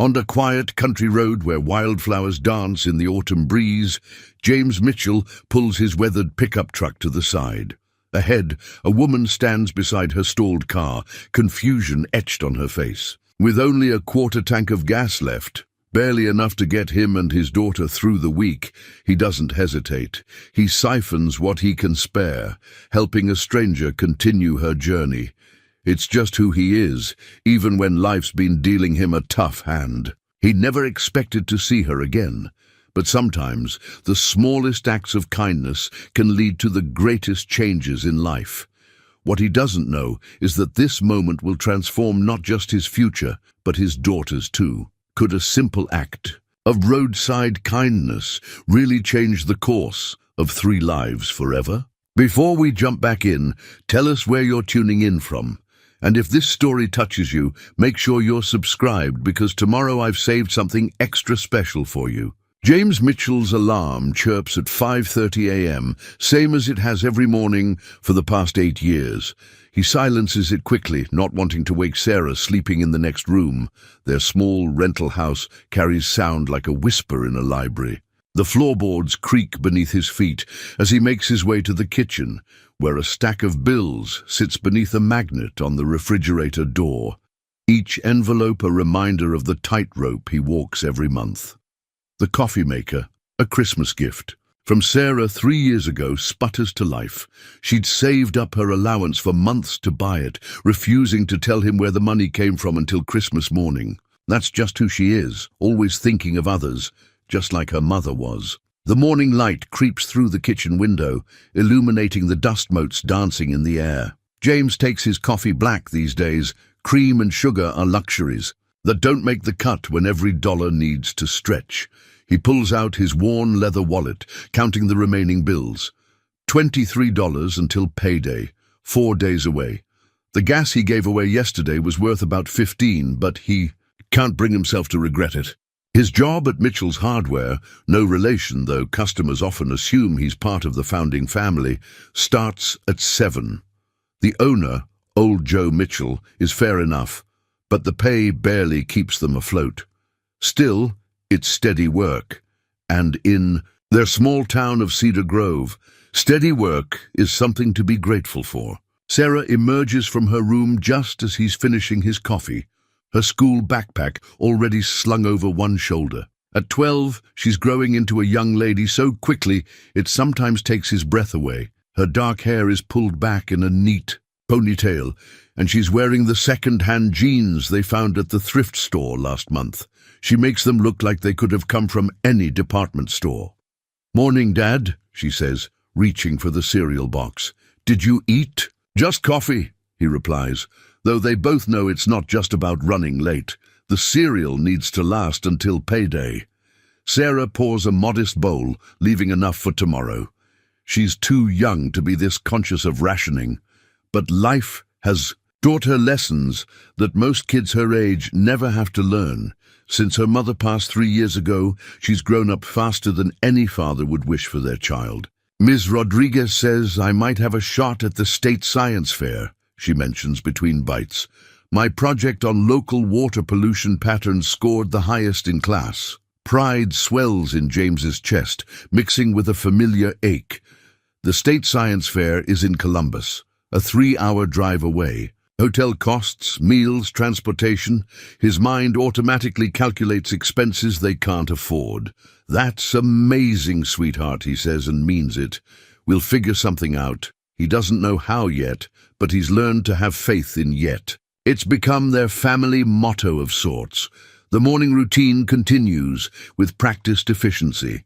On a quiet country road where wildflowers dance in the autumn breeze, James Mitchell pulls his weathered pickup truck to the side. Ahead, a woman stands beside her stalled car, confusion etched on her face. With only a quarter tank of gas left, barely enough to get him and his daughter through the week, he doesn't hesitate. He siphons what he can spare, helping a stranger continue her journey. It's just who he is, even when life's been dealing him a tough hand. He never expected to see her again, but sometimes the smallest acts of kindness can lead to the greatest changes in life. What he doesn't know is that this moment will transform not just his future, but his daughter's too. Could a simple act of roadside kindness really change the course of 3 lives forever? Before we jump back in, tell us where you're tuning in from. And if this story touches you, make sure you're subscribed, because tomorrow I've saved something extra special for you. James Mitchell's alarm chirps at 5:30 a.m., same as it has every morning for the past 8 years. He silences it quickly, not wanting to wake Sarah sleeping in the next room. Their small rental house carries sound like a whisper in a library. The floorboards creak beneath his feet as he makes his way to the kitchen, where a stack of bills sits beneath a magnet on the refrigerator door, each envelope a reminder of the tightrope he walks every month. The coffee maker, a Christmas gift from Sarah 3 years ago, sputters to life. She'd saved up her allowance for months to buy it, refusing to tell him where the money came from until Christmas morning. That's just who she is, always thinking of others, just like her mother was. The morning light creeps through the kitchen window, illuminating the dust motes dancing in the air. James takes his coffee black these days. Cream and sugar are luxuries that don't make the cut when every dollar needs to stretch. He pulls out his worn leather wallet, counting the remaining bills. $23 until payday, 4 days away. The gas he gave away yesterday was worth about $15, but he can't bring himself to regret it. His job at Mitchell's Hardware, no relation though customers often assume he's part of the founding family, starts at 7. The owner, old Joe Mitchell, is fair enough, but the pay barely keeps them afloat. Still, it's steady work, and in their small town of Cedar Grove, steady work is something to be grateful for. Sarah emerges from her room just as he's finishing his coffee, her school backpack already slung over one shoulder. At 12, she's growing into a young lady so quickly it sometimes takes his breath away. Her dark hair is pulled back in a neat ponytail, and she's wearing the second-hand jeans they found at the thrift store last month. She makes them look like they could have come from any department store. "Morning, Dad," she says, reaching for the cereal box. "Did you eat?" "Just coffee," he replies, though they both know it's not just about running late. The cereal needs to last until payday. Sarah pours a modest bowl, leaving enough for tomorrow. She's too young to be this conscious of rationing, but life has taught her lessons that most kids her age never have to learn. Since her mother passed 3 years ago, she's grown up faster than any father would wish for their child. "Ms. Rodriguez says I might have a shot at the state science fair," she mentions between bites. "My project on local water pollution patterns scored the highest in class." Pride swells in James's chest, mixing with a familiar ache. The state science fair is in Columbus, a 3-hour drive away. Hotel costs, meals, transportation. His mind automatically calculates expenses they can't afford. "That's amazing, sweetheart," he says, and means it. "We'll figure something out." He doesn't know how yet, but he's learned to have faith in yet. It's become their family motto of sorts. The morning routine continues with practiced efficiency.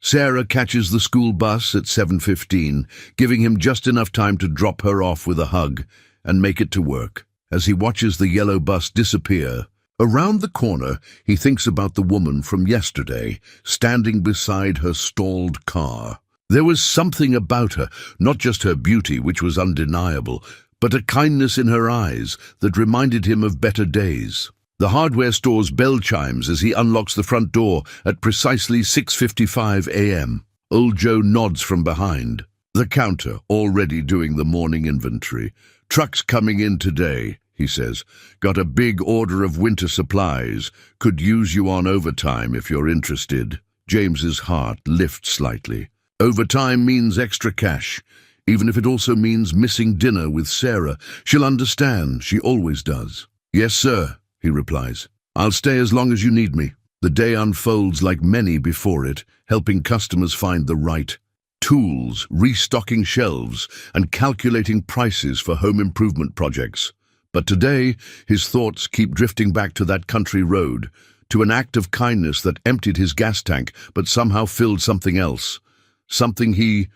Sarah catches the school bus at 7:15, giving him just enough time to drop her off with a hug and make it to work. As he watches the yellow bus disappear, around the corner, he thinks about the woman from yesterday, standing beside her stalled car. There was something about her, not just her beauty, which was undeniable, but a kindness in her eyes that reminded him of better days. The hardware store's bell chimes as he unlocks the front door at precisely 6:55 a.m. Old Joe nods from behind. The counter already doing the morning inventory. "Trucks coming in today," he says. Got a big order of winter supplies. Could use you on overtime if you're interested. James's heart lifts slightly. Overtime means extra cash, even if it also means missing dinner with Sarah. She'll understand, she always does. Yes, sir, he replies. I'll stay as long as you need me. The day unfolds like many before it, helping customers find the right tools, restocking shelves, and calculating prices for home improvement projects. But today, his thoughts keep drifting back to that country road, to an act of kindness that emptied his gas tank but somehow filled something else. Something he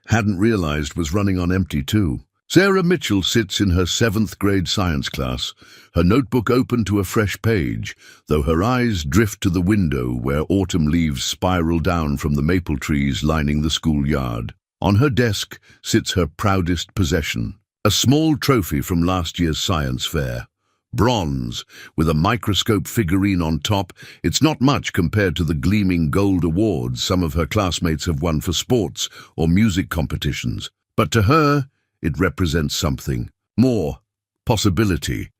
hadn't realized was running on empty too. Sarah Mitchell sits in her 7th grade science class, her notebook open to a fresh page, though her eyes drift to the window where autumn leaves spiral down from the maple trees lining the schoolyard. On her desk sits her proudest possession, a small trophy from last year's science fair. Bronze, with a microscope figurine on top. It's not much compared to the gleaming gold awards some of her classmates have won for sports or music competitions. But to her, it represents something more. Possibility.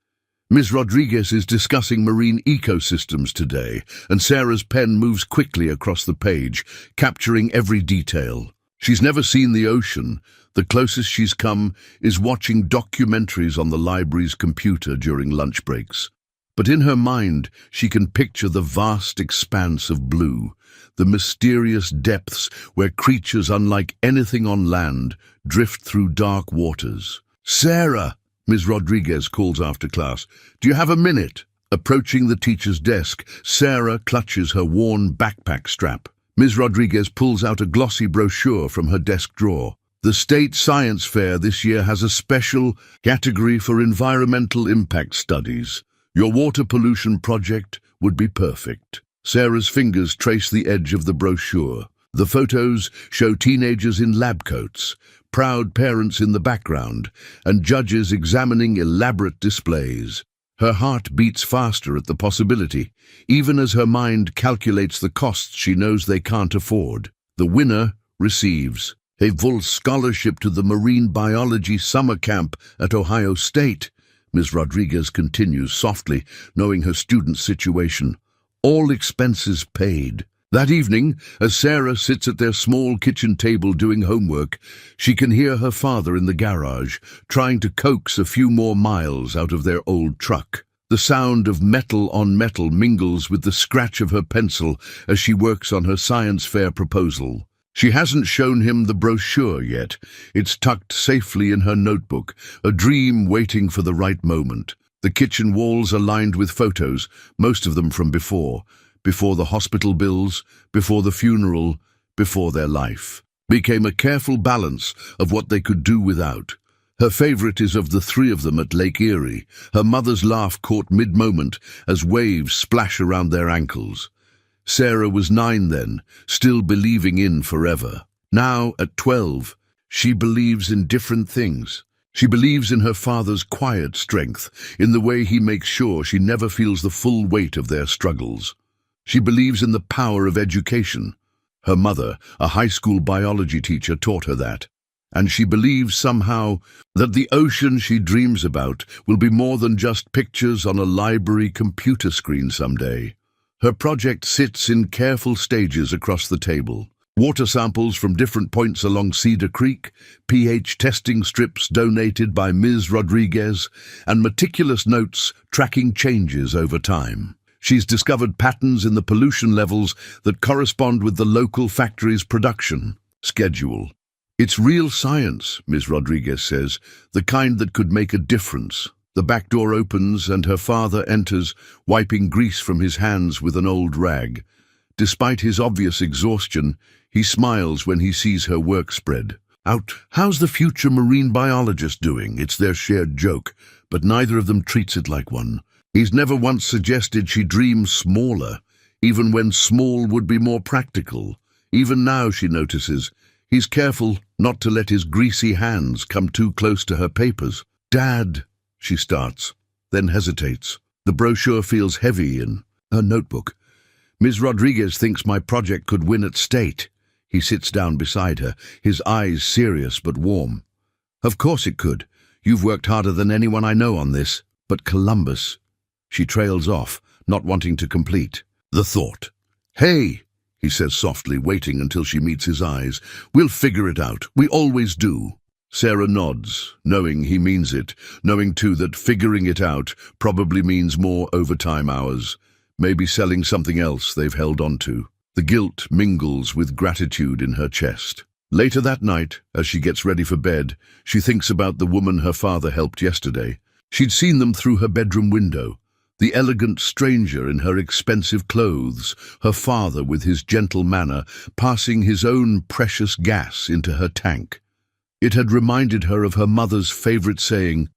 Ms. Rodriguez is discussing marine ecosystems today, and Sarah's pen moves quickly across the page, capturing every detail. She's never seen the ocean. The closest she's come is watching documentaries on the library's computer during lunch breaks. But in her mind, she can picture the vast expanse of blue, the mysterious depths where creatures unlike anything on land drift through dark waters. Sarah, Ms. Rodriguez calls after class, do you have a minute? Approaching the teacher's desk, Sarah clutches her worn backpack strap. Ms. Rodriguez pulls out a glossy brochure from her desk drawer. The State Science Fair this year has a special category for environmental impact studies. Your water pollution project would be perfect. Sarah's fingers trace the edge of the brochure. The photos show teenagers in lab coats, proud parents in the background, and judges examining elaborate displays. Her heart beats faster at the possibility, even as her mind calculates the costs she knows they can't afford. The winner receives a full scholarship to the Marine Biology Summer Camp at Ohio State. Ms. Rodriguez continues softly, knowing her student's situation. All expenses paid. That evening, as Sarah sits at their small kitchen table doing homework, she can hear her father in the garage, trying to coax a few more miles out of their old truck. The sound of metal on metal mingles with the scratch of her pencil as she works on her science fair proposal. She hasn't shown him the brochure yet. It's tucked safely in her notebook, a dream waiting for the right moment. The kitchen walls are lined with photos, most of them from before the hospital bills, before the funeral, before their life. Became a careful balance of what they could do without. Her favorite is of the 3 of them at Lake Erie, her mother's laugh caught mid-moment as waves splash around their ankles. Sarah was 9 then, still believing in forever. Now, at 12, she believes in different things. She believes in her father's quiet strength, in the way he makes sure she never feels the full weight of their struggles. She believes in the power of education. Her mother, a high school biology teacher, taught her that. And she believes somehow that the ocean she dreams about will be more than just pictures on a library computer screen someday. Her project sits in careful stages across the table. Water samples from different points along Cedar Creek, pH testing strips donated by Ms. Rodriguez, and meticulous notes tracking changes over time. She's discovered patterns in the pollution levels that correspond with the local factory's production schedule. It's real science, Ms. Rodriguez says, the kind that could make a difference. The back door opens and her father enters, wiping grease from his hands with an old rag. Despite his obvious exhaustion, he smiles when he sees her work spread out. How's the future marine biologist doing? It's their shared joke, but neither of them treats it like one. He's never once suggested she dream smaller, even when small would be more practical. Even now, she notices, he's careful not to let his greasy hands come too close to her papers. Dad, she starts, then hesitates. The brochure feels heavy in her notebook. Ms. Rodriguez thinks my project could win at state. He sits down beside her, his eyes serious but warm. Of course it could. You've worked harder than anyone I know on this. But Columbus. She trails off, not wanting to complete the thought. Hey, he says softly, waiting until she meets his eyes. We'll figure it out. We always do. Sarah nods, knowing he means it, knowing too that figuring it out probably means more overtime hours, maybe selling something else they've held on to. The guilt mingles with gratitude in her chest. Later that night, as she gets ready for bed, she thinks about the woman her father helped yesterday. She'd seen them through her bedroom window. The elegant stranger in her expensive clothes, her father with his gentle manner, passing his own precious gas into her tank. It had reminded her of her mother's favorite saying,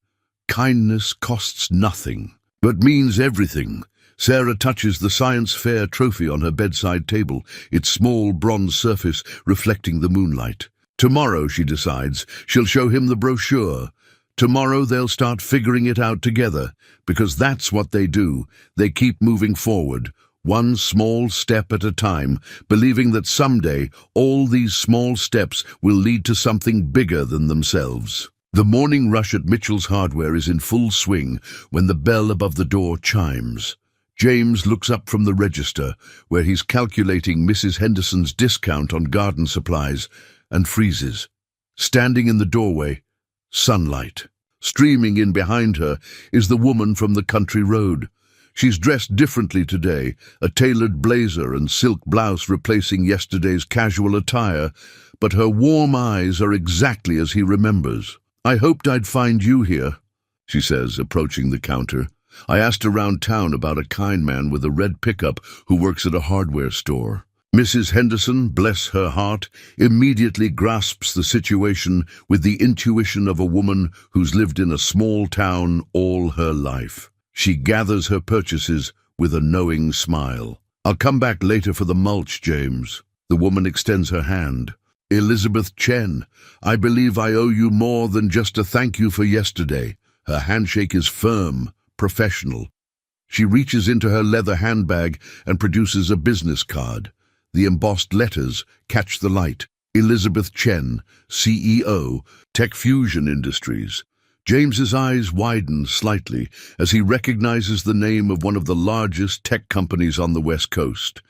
"Kindness costs nothing, but means everything." Sarah touches the science fair trophy on her bedside table, its small bronze surface reflecting the moonlight. Tomorrow, she decides, she'll show him the brochure. Tomorrow they'll start figuring it out together, because that's what they do. They keep moving forward, one small step at a time, believing that someday all these small steps will lead to something bigger than themselves. The morning rush at Mitchell's Hardware is in full swing when the bell above the door chimes. James looks up from the register, where he's calculating Mrs. Henderson's discount on garden supplies, and freezes. Standing in the doorway, sunlight. Streaming in behind her is the woman from the country road. She's dressed differently today, a tailored blazer and silk blouse replacing yesterday's casual attire, but her warm eyes are exactly as he remembers. "I hoped I'd find you here," she says, approaching the counter. "I asked around town about a kind man with a red pickup who works at a hardware store." Mrs. Henderson, bless her heart, immediately grasps the situation with the intuition of a woman who's lived in a small town all her life. She gathers her purchases with a knowing smile. "I'll come back later for the mulch, James." The woman extends her hand. "Elizabeth Chen, I believe I owe you more than just a thank you for yesterday." Her handshake is firm, professional. She reaches into her leather handbag and produces a business card. The embossed letters catch the light. Elizabeth Chen, CEO, Tech Fusion Industries. James's eyes widen slightly as he recognizes the name of one of the largest tech companies on the West Coast.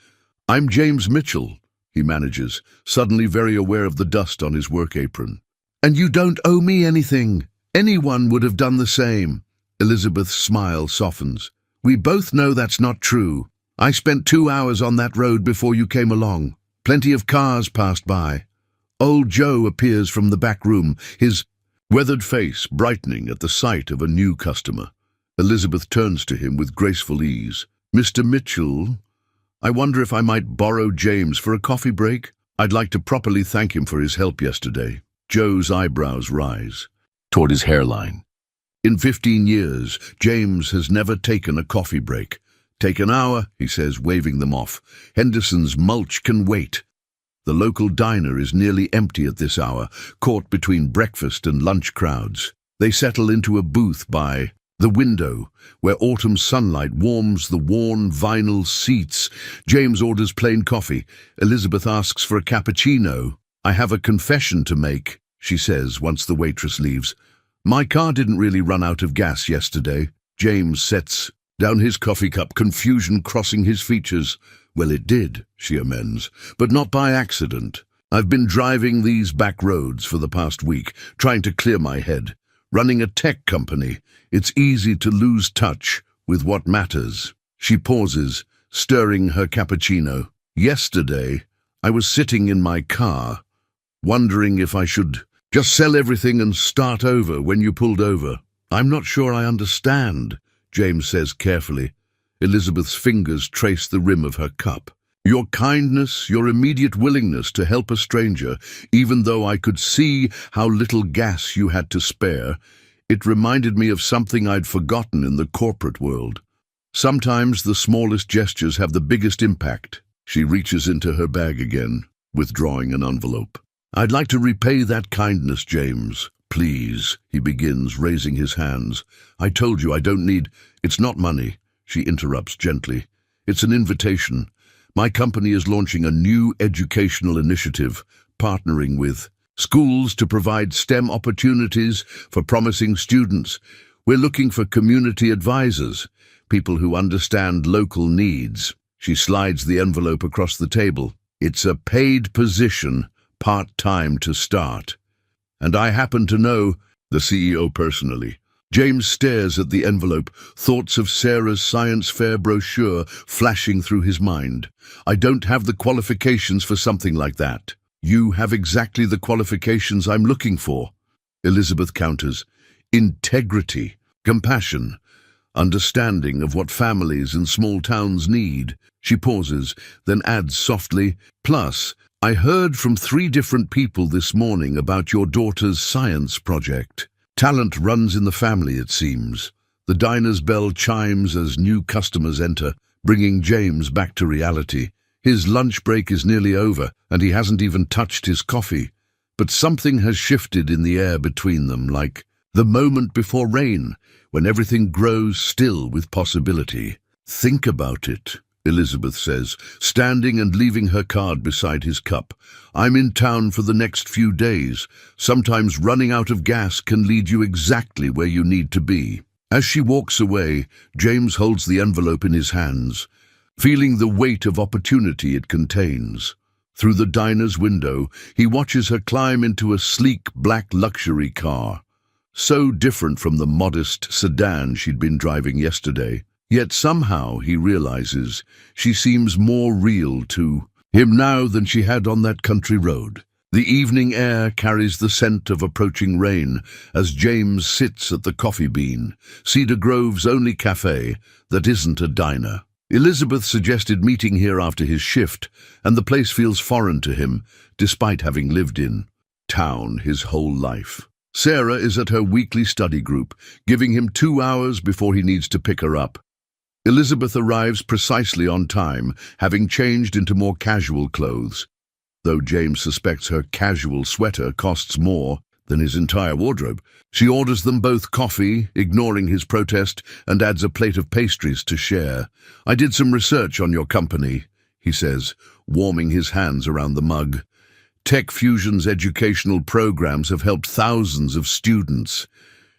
"I'm James Mitchell," he manages, suddenly very aware of the dust on his work apron. "And you don't owe me anything. Anyone would have done the same." Elizabeth's smile softens. "We both know that's not true. I spent 2 hours on that road before you came along. Plenty of cars passed by." Old Joe appears from the back room, his weathered face brightening at the sight of a new customer. Elizabeth turns to him with graceful ease. "Mr. Mitchell, I wonder if I might borrow James for a coffee break? I'd like to properly thank him for his help yesterday." Joe's eyebrows rise toward his hairline. In 15 years, James has never taken a coffee break. "Take an hour," he says, waving them off. "Henderson's mulch can wait." The local diner is nearly empty at this hour, caught between breakfast and lunch crowds. They settle into a booth by the window, where autumn sunlight warms the worn vinyl seats. James orders plain coffee. Elizabeth asks for a cappuccino. "I have a confession to make," she says once the waitress leaves. "My car didn't really run out of gas yesterday." James sets down his coffee cup, confusion crossing his features. "Well, it did," she amends, "but not by accident. I've been driving these back roads for the past week, trying to clear my head. Running a tech company, it's easy to lose touch with what matters." She pauses, stirring her cappuccino. "Yesterday, I was sitting in my car, wondering if I should just sell everything and start over when you pulled over." "I'm not sure I understand," James says carefully. Elizabeth's fingers trace the rim of her cup. "Your kindness, your immediate willingness to help a stranger, even though I could see how little gas you had to spare, it reminded me of something I'd forgotten in the corporate world. Sometimes the smallest gestures have the biggest impact." She reaches into her bag again, withdrawing an envelope. "I'd like to repay that kindness, James. Please," he begins, raising his hands. "I told you I don't need—" "It's not money," she interrupts gently. "It's an invitation. My company is launching a new educational initiative, partnering with schools to provide STEM opportunities for promising students. We're looking for community advisors, people who understand local needs. She slides the envelope across the table. It's a paid position, part-time to start. And I happen to know the CEO personally. James stares at the envelope, thoughts of Sarah's science fair brochure flashing through his mind. I don't have the qualifications for something like that. You have exactly the qualifications I'm looking for. Elizabeth counters. Integrity, compassion, understanding of what families and small towns need. She pauses, then adds softly, plus, I heard from 3 different people this morning about your daughter's science project. Talent runs in the family, it seems. The diner's bell chimes as new customers enter, bringing James back to reality. His lunch break is nearly over, and he hasn't even touched his coffee. But something has shifted in the air between them, like the moment before rain, when everything grows still with possibility. Think about it, Elizabeth says, standing and leaving her card beside his cup. I'm in town for the next few days. Sometimes running out of gas can lead you exactly where you need to be. As she walks away, James holds the envelope in his hands, feeling the weight of opportunity it contains. Through the diner's window, he watches her climb into a sleek black luxury car. So different from the modest sedan she'd been driving yesterday. Yet somehow, he realizes, she seems more real to him now than she had on that country road. The evening air carries the scent of approaching rain as James sits at the Coffee Bean, Cedar Grove's only cafe that isn't a diner. Elizabeth suggested meeting here after his shift, and the place feels foreign to him, despite having lived in town his whole life. Sarah is at her weekly study group, giving him 2 hours before he needs to pick her up. Elizabeth arrives precisely on time, having changed into more casual clothes. Though James suspects her casual sweater costs more than his entire wardrobe, she orders them both coffee, ignoring his protest, and adds a plate of pastries to share. I did some research on your company, he says, warming his hands around the mug. Tech Fusion's educational programs have helped thousands of students.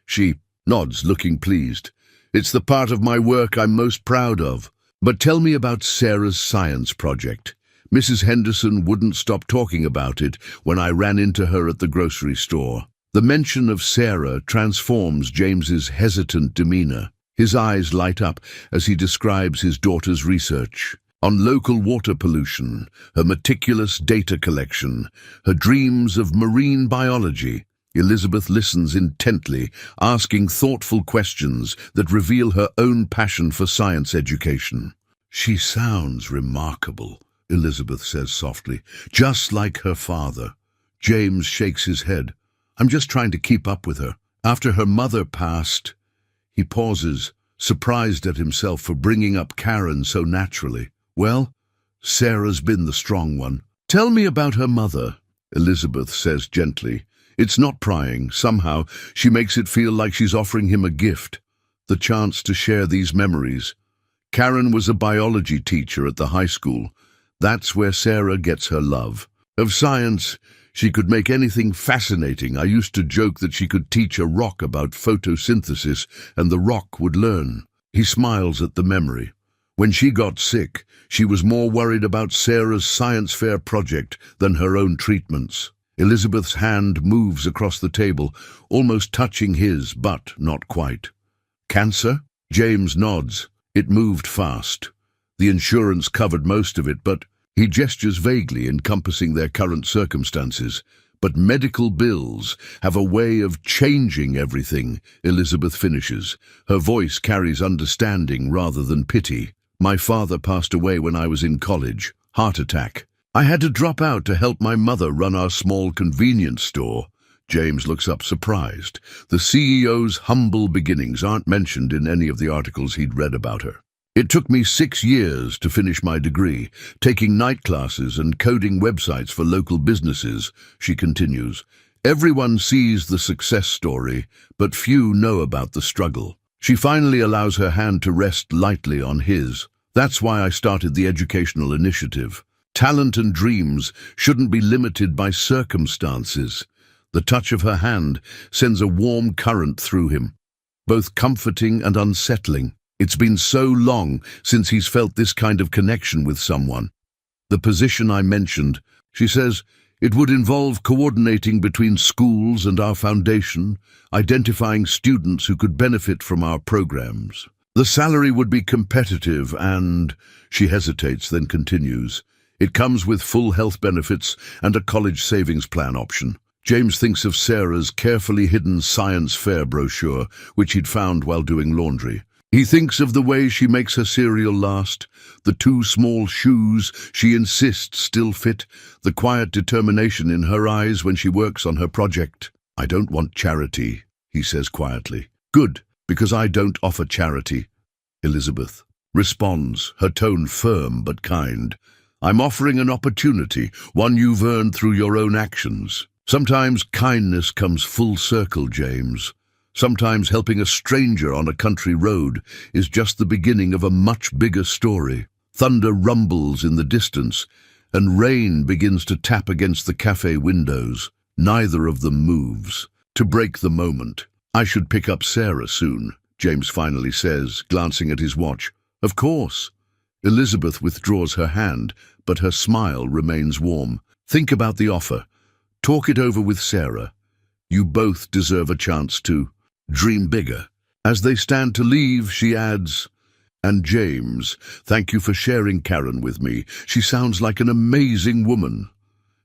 She nods, looking pleased. It's the part of my work I'm most proud of. But tell me about Sarah's science project. Mrs. Henderson wouldn't stop talking about it when I ran into her at the grocery store. The mention of Sarah transforms James's hesitant demeanor. His eyes light up as he describes his daughter's research on local water pollution, her meticulous data collection, her dreams of marine biology. Elizabeth listens intently, asking thoughtful questions that reveal her own passion for science education. She sounds remarkable, Elizabeth says softly, just like her father. James shakes his head. I'm just trying to keep up with her. After her mother passed, he pauses, surprised at himself for bringing up Karen so naturally. Well, Sarah's been the strong one. Tell me about her mother, Elizabeth says gently. It's not prying. Somehow, she makes it feel like she's offering him a gift, the chance to share these memories. Karen was a biology teacher at the high school. That's where Sarah gets her love. Of science, she could make anything fascinating. I used to joke that she could teach a rock about photosynthesis, and the rock would learn. He smiles at the memory. When she got sick, she was more worried about Sarah's science fair project than her own treatments. Elizabeth's hand moves across the table, almost touching his, but not quite. Cancer? James nods. It moved fast. The insurance covered most of it, but he gestures vaguely, encompassing their current circumstances. But medical bills have a way of changing everything, Elizabeth finishes. Her voice carries understanding rather than pity. My father passed away when I was in college. Heart attack. I had to drop out to help my mother run our small convenience store. James looks up surprised. The CEO's humble beginnings aren't mentioned in any of the articles he'd read about her. It took me 6 years to finish my degree, taking night classes and coding websites for local businesses, she continues. Everyone sees the success story, but few know about the struggle. She finally allows her hand to rest lightly on his. That's why I started the educational initiative. Talent and dreams shouldn't be limited by circumstances. The touch of her hand sends a warm current through him. both comforting and unsettling. It's been so long since he's felt this kind of connection with someone. The position I mentioned, she says, it would involve coordinating between schools and our foundation, identifying students who could benefit from our programs. The salary would be competitive and, she hesitates, then continues, it comes with full health benefits and a college savings plan option. James thinks of Sarah's carefully hidden science fair brochure, which he'd found while doing laundry. He thinks of the way she makes her cereal last, the 2 small shoes she insists still fit, the quiet determination in her eyes when she works on her project. I don't want charity, he says quietly. Good, because I don't offer charity, Elizabeth responds, her tone firm but kind. I'm offering an opportunity, one you've earned through your own actions. Sometimes kindness comes full circle, James. Sometimes helping a stranger on a country road is just the beginning of a much bigger story. Thunder rumbles in the distance, and rain begins to tap against the cafe windows. Neither of them moves. To break the moment, I should pick up Sarah soon, James finally says, glancing at his watch. Of course. Elizabeth withdraws her hand, but her smile remains warm. Think about the offer. Talk it over with Sarah. You both deserve a chance to dream bigger. As they stand to leave, she adds, and James, thank you for sharing Karen with me. She sounds like an amazing woman.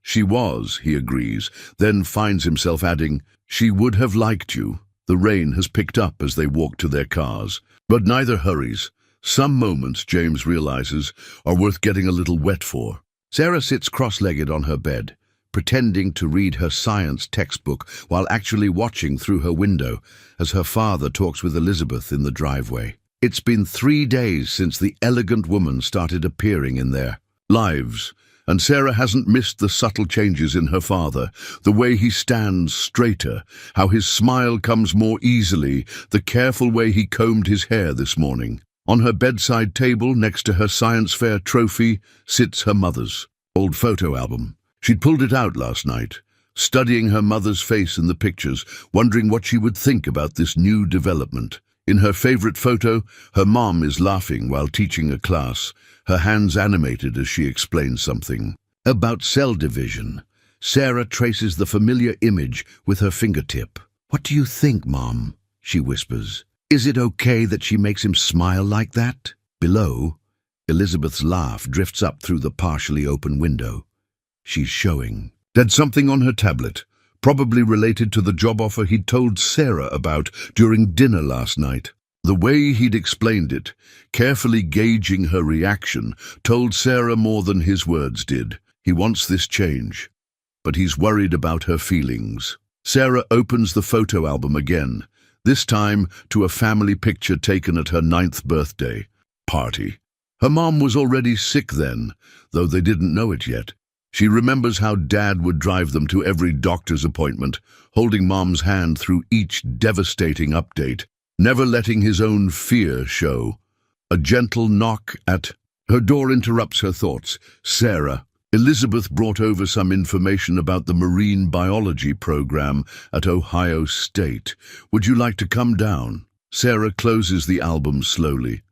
She was, he agrees, then finds himself adding, she would have liked you. The rain has picked up as they walk to their cars, but neither hurries. Some moments, James realizes, are worth getting a little wet for. Sarah sits cross-legged on her bed, pretending to read her science textbook while actually watching through her window as her father talks with Elizabeth in the driveway. It's been 3 days since the elegant woman started appearing in their lives, and Sarah hasn't missed the subtle changes in her father, the way he stands straighter, how his smile comes more easily, the careful way he combed his hair this morning. On her bedside table, next to her science fair trophy, sits her mother's old photo album. She'd pulled it out last night, studying her mother's face in the pictures, wondering what she would think about this new development. In her favorite photo, her mom is laughing while teaching a class, her hands animated as she explains something. About cell division, Sarah traces the familiar image with her fingertip. What do you think, Mom? She whispers. Is it okay that she makes him smile like that? Below, Elizabeth's laugh drifts up through the partially open window. She's showing. Did something on her tablet, probably related to the job offer he'd told Sarah about during dinner last night. The way he'd explained it, carefully gauging her reaction, told Sarah more than his words did. He wants this change, but he's worried about her feelings. Sarah opens the photo album again, this time to a family picture taken at her 9th birthday party. Her mom was already sick then, though they didn't know it yet. She remembers how Dad would drive them to every doctor's appointment, holding Mom's hand through each devastating update, never letting his own fear show. A gentle knock at her door interrupts her thoughts. Sarah. Elizabeth brought over some information about the marine biology program at Ohio State. Would you like to come down? Sarah closes the album slowly.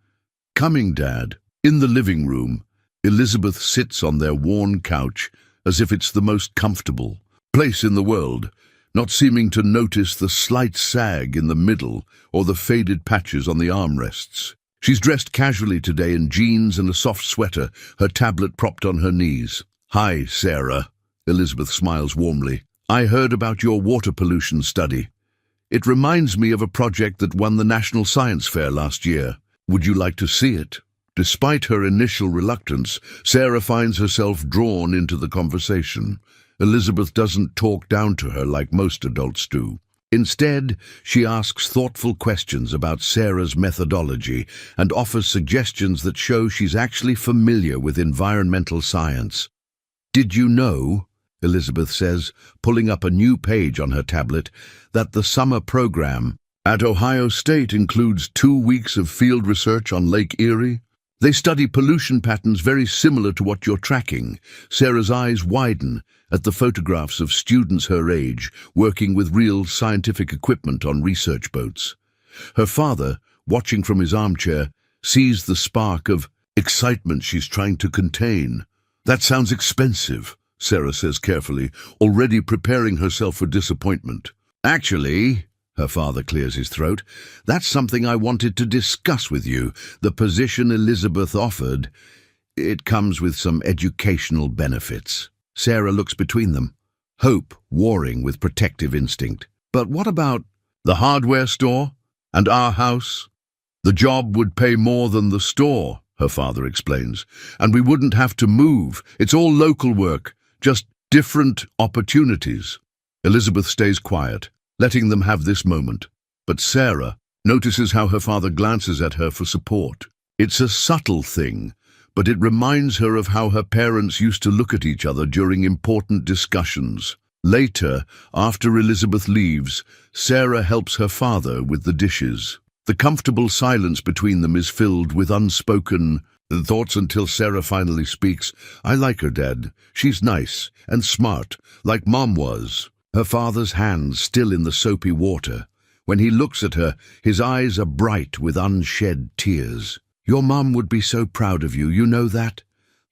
Coming, Dad. In the living room, Elizabeth sits on their worn couch as if it's the most comfortable place in the world, not seeming to notice the slight sag in the middle or the faded patches on the armrests. She's dressed casually today in jeans and a soft sweater, her tablet propped on her knees. Hi, Sarah. Elizabeth smiles warmly. I heard about your water pollution study. It reminds me of a project that won the National Science Fair last year. Would you like to see it? Despite her initial reluctance, Sarah finds herself drawn into the conversation. Elizabeth doesn't talk down to her like most adults do. Instead, she asks thoughtful questions about Sarah's methodology and offers suggestions that show she's actually familiar with environmental science. Did you know, Elizabeth says, pulling up a new page on her tablet, that the summer program at Ohio State includes 2 weeks of field research on Lake Erie? They study pollution patterns very similar to what you're tracking. Sarah's eyes widen at the photographs of students her age working with real scientific equipment on research boats. Her father, watching from his armchair, sees the spark of excitement she's trying to contain. "That sounds expensive," Sarah says carefully, already preparing herself for disappointment. "Actually," her father clears his throat, "that's something I wanted to discuss with you. The position Elizabeth offered, it comes with some educational benefits." Sarah looks between them, hope warring with protective instinct. "But what about the hardware store and our house?" "The job would pay more than the store," her father explains, "and we wouldn't have to move. It's all local work, just different opportunities." Elizabeth stays quiet, letting them have this moment. But Sarah notices how her father glances at her for support. It's a subtle thing, but it reminds her of how her parents used to look at each other during important discussions. Later, after Elizabeth leaves, Sarah helps her father with the dishes. The comfortable silence between them is filled with unspoken thoughts until Sarah finally speaks. "I like her, Dad. She's nice and smart, like Mom was." Her father's hands still in the soapy water. When he looks at her, his eyes are bright with unshed tears. "Your Mom would be so proud of you, you know that?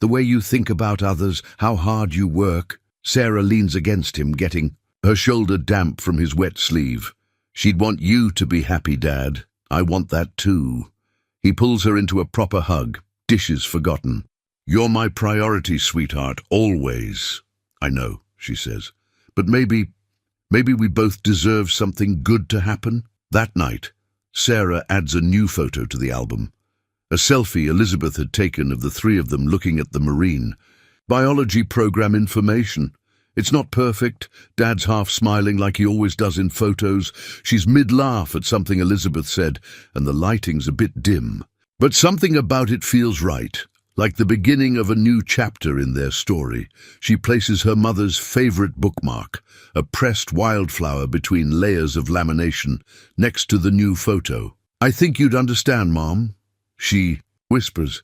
The way you think about others, how hard you work." Sarah leans against him, getting her shoulder damp from his wet sleeve. "She'd want you to be happy, Dad. I want that too." He pulls her into a proper hug, dishes forgotten. "You're my priority, sweetheart, always." "I know," she says, "but maybe we both deserve something good to happen." That night, Sarah adds a new photo to the album. A selfie Elizabeth had taken of the three of them looking at the marine biology program information. It's not perfect. Dad's half smiling like he always does in photos. She's mid-laugh at something Elizabeth said, and the lighting's a bit dim. But something about it feels right, like the beginning of a new chapter in their story. She places her mother's favorite bookmark, a pressed wildflower between layers of lamination, next to the new photo. "I think you'd understand, Mom," she whispers.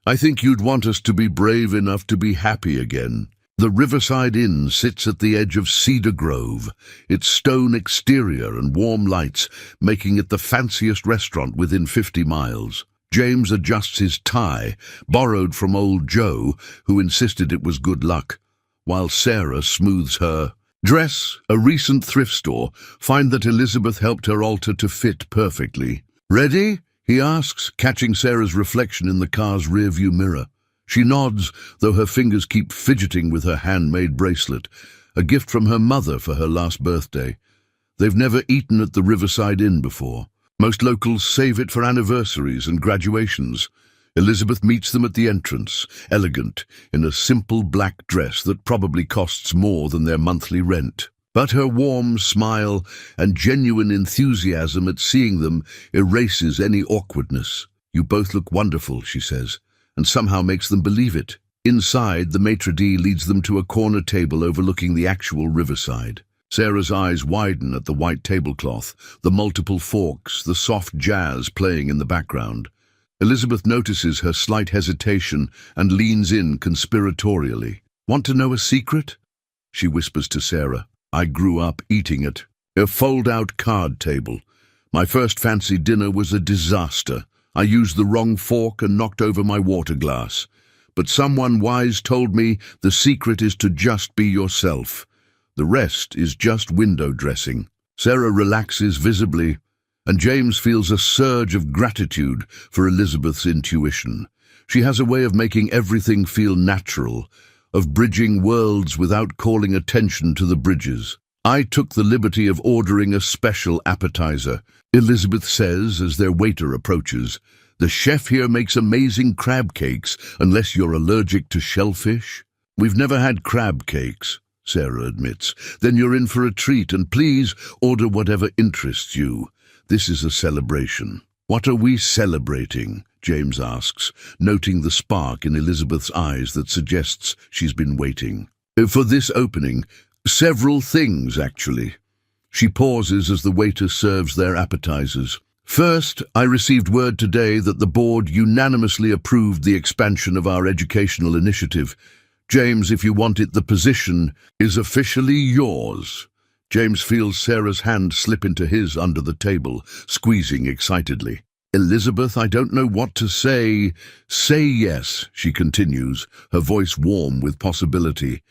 "I think you'd want us to be brave enough to be happy again." The Riverside Inn sits at the edge of Cedar Grove, its stone exterior and warm lights making it the fanciest restaurant within 50 miles. James adjusts his tie, borrowed from old Joe, who insisted it was good luck, while Sarah smooths her dress. A recent thrift store find that Elizabeth helped her alter to fit perfectly. "Ready?" he asks, catching Sarah's reflection in the car's rearview mirror. She nods, though her fingers keep fidgeting with her handmade bracelet, a gift from her mother for her last birthday. They've never eaten at the Riverside Inn before. Most locals save it for anniversaries and graduations. Elizabeth meets them at the entrance, elegant, in a simple black dress that probably costs more than their monthly rent. But her warm smile and genuine enthusiasm at seeing them erases any awkwardness. "You both look wonderful," she says, and somehow makes them believe it. Inside, the maitre d' leads them to a corner table overlooking the actual riverside. Sarah's eyes widen at the white tablecloth, the multiple forks, the soft jazz playing in the background. Elizabeth notices her slight hesitation and leans in conspiratorially. "Want to know a secret?" she whispers to Sarah. "I grew up eating at a fold-out card table. My first fancy dinner was a disaster. I used the wrong fork and knocked over my water glass. But someone wise told me the secret is to just be yourself. The rest is just window dressing." Sarah relaxes visibly, and James feels a surge of gratitude for Elizabeth's intuition. She has a way of making everything feel natural, of bridging worlds without calling attention to the bridges. "I took the liberty of ordering a special appetizer," Elizabeth says as their waiter approaches. "The chef here makes amazing crab cakes, unless you're allergic to shellfish." "We've never had crab cakes," Sarah admits. "Then you're in for a treat, and please order whatever interests you. This is a celebration." "What are we celebrating?" James asks, noting the spark in Elizabeth's eyes that suggests she's been waiting. "For this opening, several things, actually." She pauses as the waiter serves their appetizers. "First, I received word today that the board unanimously approved the expansion of our educational initiative. James, if you want it, the position is officially yours." James feels Sarah's hand slip into his under the table, squeezing excitedly. Elizabeth, I don't know what to say. Say yes, she continues, her voice warm with possibility.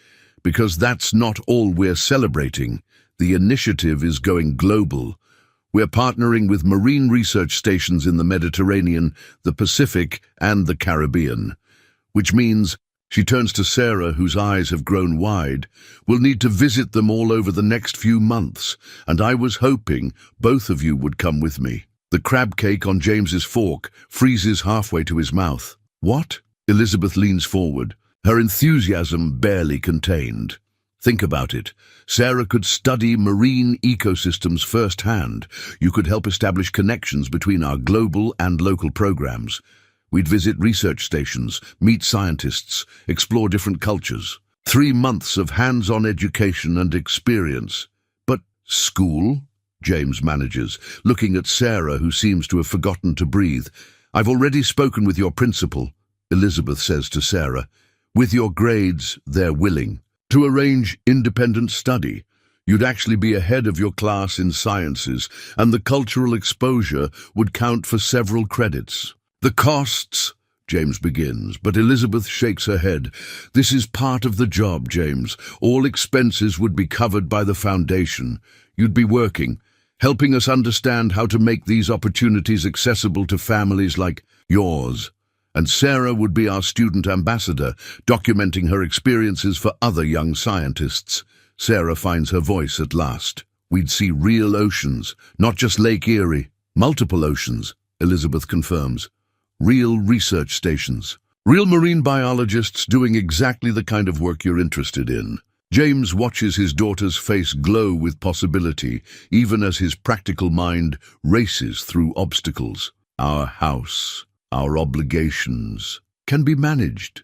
Because that's not all we're celebrating. The initiative is going global. We're partnering with marine research stations in the Mediterranean, the Pacific, and the Caribbean. Which means, she turns to Sarah, whose eyes have grown wide, we'll need to visit them all over the next few months, and I was hoping both of you would come with me. The crab cake on James's fork freezes halfway to his mouth. What? Elizabeth leans forward, her enthusiasm barely contained. Think about it. Sarah could study marine ecosystems firsthand. You could help establish connections between our global and local programs. We'd visit research stations, meet scientists, explore different cultures. 3 months of hands-on education and experience. But school? James manages, looking at Sarah, who seems to have forgotten to breathe. I've already spoken with your principal, Elizabeth says to Sarah. With your grades, they're willing to arrange independent study. You'd actually be ahead of your class in sciences, and the cultural exposure would count for several credits. The costs, James begins, but Elizabeth shakes her head. This is part of the job, James. All expenses would be covered by the foundation. You'd be working, helping us understand how to make these opportunities accessible to families like yours. And Sarah would be our student ambassador, documenting her experiences for other young scientists. Sarah finds her voice at last. We'd see real oceans, not just Lake Erie. Multiple oceans, Elizabeth confirms. Real research stations. Real marine biologists doing exactly the kind of work you're interested in. James watches his daughter's face glow with possibility, even as his practical mind races through obstacles. Our house, our obligations, can be managed,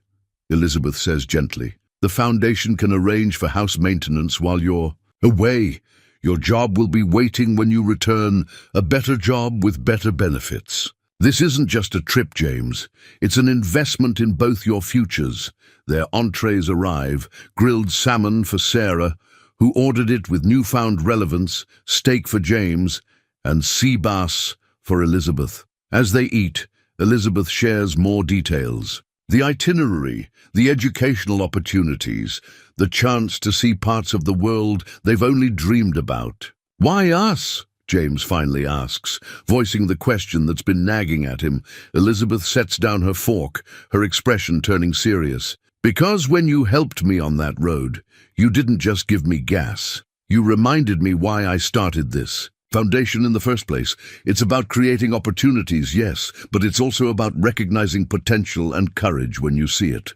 Elizabeth says gently. The foundation can arrange for house maintenance while you're away. Your job will be waiting when you return, a better job with better benefits. This isn't just a trip, James. It's an investment in both your futures. Their entrees arrive, grilled salmon for Sarah, who ordered it with newfound relevance, steak for James, and sea bass for Elizabeth. As they eat, Elizabeth shares more details. The itinerary, the educational opportunities, the chance to see parts of the world they've only dreamed about. Why us? James finally asks, voicing the question that's been nagging at him. Elizabeth sets down her fork, her expression turning serious. Because when you helped me on that road, you didn't just give me gas. You reminded me why I started this. Foundation in the first place. It's about creating opportunities, yes, but it's also about recognizing potential and courage when you see it.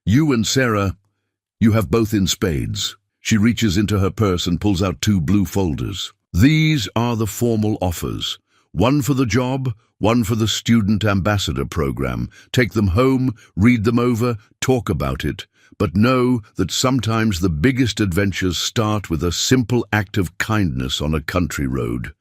You and Sarah, you have both in spades. She reaches into her purse and pulls out 2 blue folders. These are the formal offers. One for the job, one for the student ambassador program. Take them home, read them over, talk about it. But know that sometimes the biggest adventures start with a simple act of kindness on a country road.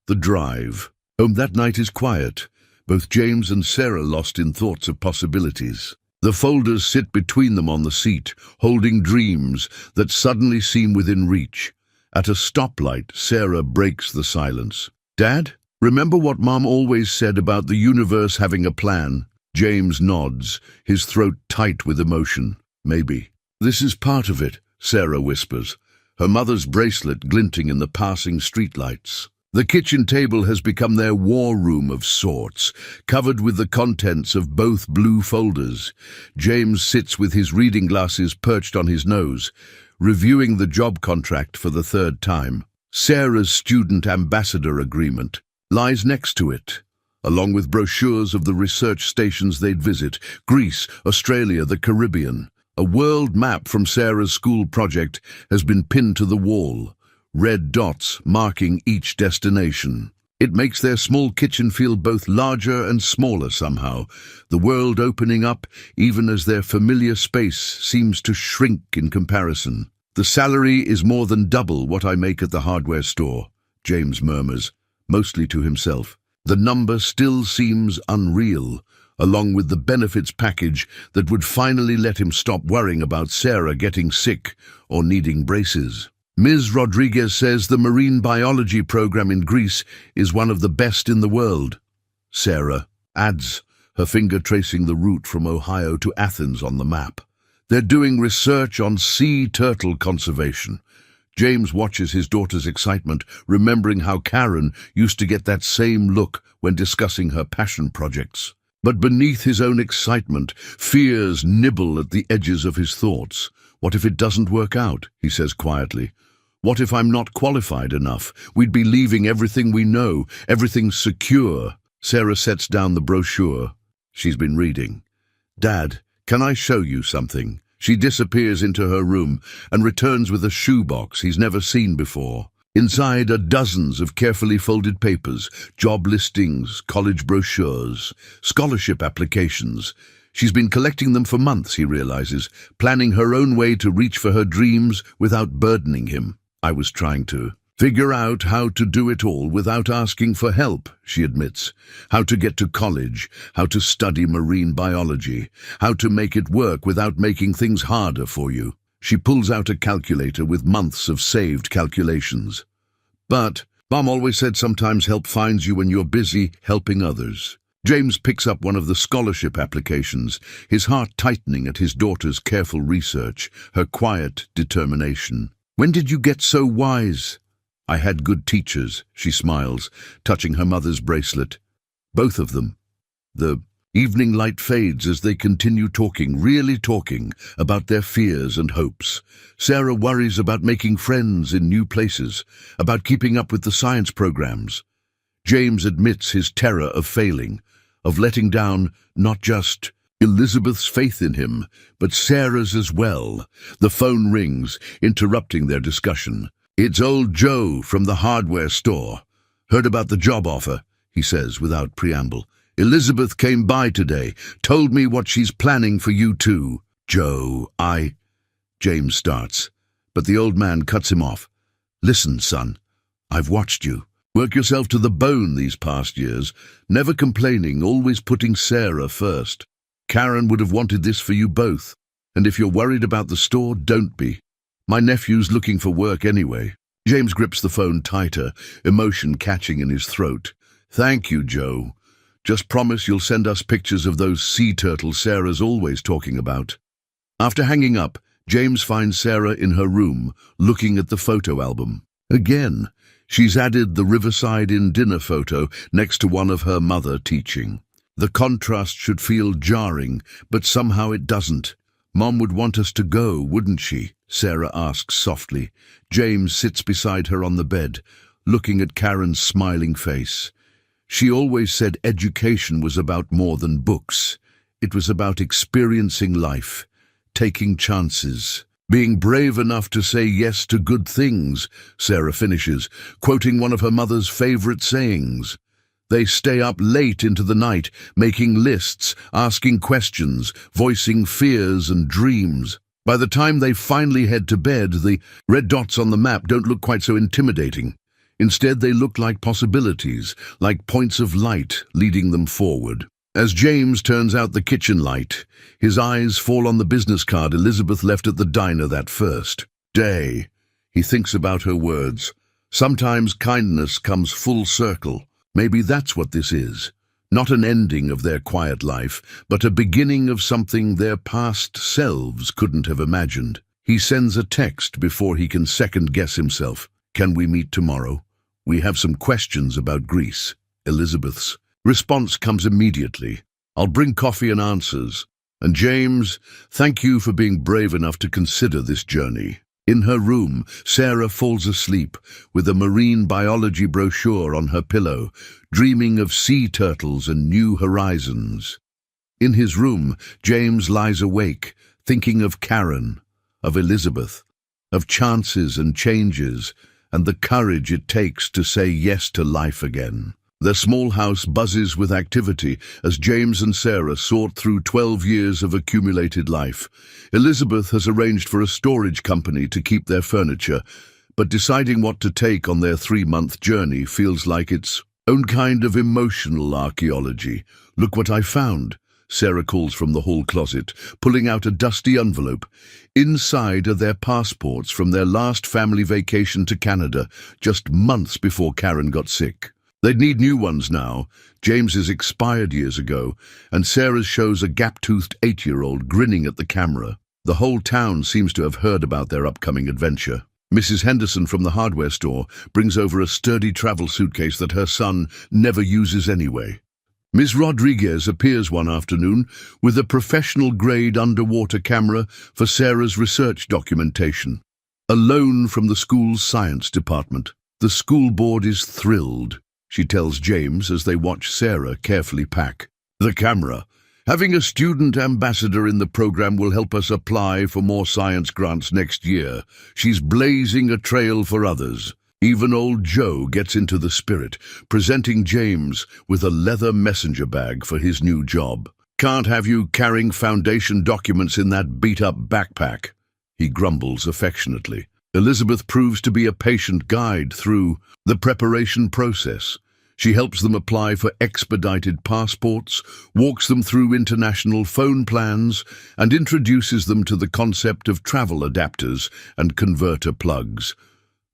The drive. Home that night is quiet, both James and Sarah lost in thoughts of possibilities. The folders sit between them on the seat, holding dreams that suddenly seem within reach. At a stoplight, Sarah breaks the silence. Dad, remember what Mom always said about the universe having a plan? James nods, his throat tight with emotion. Maybe. This is part of it, Sarah whispers, her mother's bracelet glinting in the passing streetlights. The kitchen table has become their war room of sorts, covered with the contents of both blue folders. James sits with his reading glasses perched on his nose, reviewing the job contract for the 3rd time. Sarah's student ambassador agreement lies next to it, along with brochures of the research stations they'd visit, Greece, Australia, the Caribbean. A world map from Sarah's school project has been pinned to the wall, red dots marking each destination. It makes their small kitchen feel both larger and smaller somehow, the world opening up even as their familiar space seems to shrink in comparison. The salary is more than double what I make at the hardware store, James murmurs, mostly to himself. The number still seems unreal, along with the benefits package that would finally let him stop worrying about Sarah getting sick or needing braces. Ms. Rodriguez says the marine biology program in Greece is one of the best in the world. Sarah adds, her finger tracing the route from Ohio to Athens on the map. They're doing research on sea turtle conservation. James watches his daughter's excitement, remembering how Karen used to get that same look when discussing her passion projects. But beneath his own excitement, fears nibble at the edges of his thoughts. What if it doesn't work out, he says quietly. What if I'm not qualified enough? We'd be leaving everything we know, everything secure. Sarah sets down the brochure she's been reading. Dad, can I show you something? She disappears into her room and returns with a shoebox he's never seen before. Inside are dozens of carefully folded papers, job listings, college brochures, scholarship applications. She's been collecting them for months, he realizes, planning her own way to reach for her dreams without burdening him. I was trying to figure out how to do it all without asking for help, she admits. How to get to college, how to study marine biology, how to make it work without making things harder for you. She pulls out a calculator with months of saved calculations. But Mom always said sometimes help finds you when you're busy helping others. James picks up one of the scholarship applications, his heart tightening at his daughter's careful research, her quiet determination. When did you get so wise? I had good teachers, she smiles, touching her mother's bracelet. Both of them. The evening light fades as they continue talking, really talking, about their fears and hopes. Sarah worries about making friends in new places, about keeping up with the science programs. James admits his terror of failing, of letting down not just Elizabeth's faith in him, but Sarah's as well. The phone rings, interrupting their discussion. It's old Joe from the hardware store. Heard about the job offer, he says without preamble. Elizabeth came by today, told me what she's planning for you too. Joe, James starts, but the old man cuts him off. Listen, son, I've watched you. Work yourself to the bone these past years, never complaining, always putting Sarah first. Karen would have wanted this for you both, and if you're worried about the store, don't be. My nephew's looking for work anyway. James grips the phone tighter, emotion catching in his throat. Thank you, Joe. Just promise you'll send us pictures of those sea turtles Sarah's always talking about. After hanging up, James finds Sarah in her room, looking at the photo album. Again, she's added the Riverside Inn dinner photo next to one of her mother teaching. The contrast should feel jarring, but somehow it doesn't. Mom would want us to go, wouldn't she? Sarah asks softly. James sits beside her on the bed, looking at Karen's smiling face. She always said education was about more than books. It was about experiencing life, taking chances, being brave enough to say yes to good things, Sarah finishes, quoting one of her mother's favorite sayings. They stay up late into the night, making lists, asking questions, voicing fears and dreams. By the time they finally head to bed, the red dots on the map don't look quite so intimidating. Instead, they look like possibilities, like points of light leading them forward. As James turns out the kitchen light, his eyes fall on the business card Elizabeth left at the diner that first day. He thinks about her words. Sometimes kindness comes full circle. Maybe that's what this is. Not an ending of their quiet life, but a beginning of something their past selves couldn't have imagined. He sends a text before he can second-guess himself. Can we meet tomorrow? We have some questions about Greece. Elizabeth's response comes immediately. I'll bring coffee and answers. And James, thank you for being brave enough to consider this journey. In her room, Sarah falls asleep with a marine biology brochure on her pillow, dreaming of sea turtles and new horizons. In his room, James lies awake, thinking of Karen, of Elizabeth, of chances and changes, and the courage it takes to say yes to life again. Their small house buzzes with activity as James and Sarah sort through 12 years of accumulated life. Elizabeth has arranged for a storage company to keep their furniture, but deciding what to take on their 3-month journey feels like its own kind of emotional archaeology. Look what I found. Sarah calls from the hall closet, pulling out a dusty envelope. Inside are their passports from their last family vacation to Canada, just months before Karen got sick. They'd need new ones now. James's expired years ago, and Sarah's shows a gap-toothed 8-year-old grinning at the camera. The whole town seems to have heard about their upcoming adventure. Mrs. Henderson from the hardware store brings over a sturdy travel suitcase that her son never uses anyway. Ms. Rodriguez appears one afternoon with a professional-grade underwater camera for Sarah's research documentation. A loan from the school's science department. The school board is thrilled, she tells James as they watch Sarah carefully pack. The camera. Having a student ambassador in the program will help us apply for more science grants next year. She's blazing a trail for others. Even old Joe gets into the spirit, presenting James with a leather messenger bag for his new job. Can't have you carrying foundation documents in that beat-up backpack, he grumbles affectionately. Elizabeth proves to be a patient guide through the preparation process. She helps them apply for expedited passports, walks them through international phone plans, and introduces them to the concept of travel adapters and converter plugs.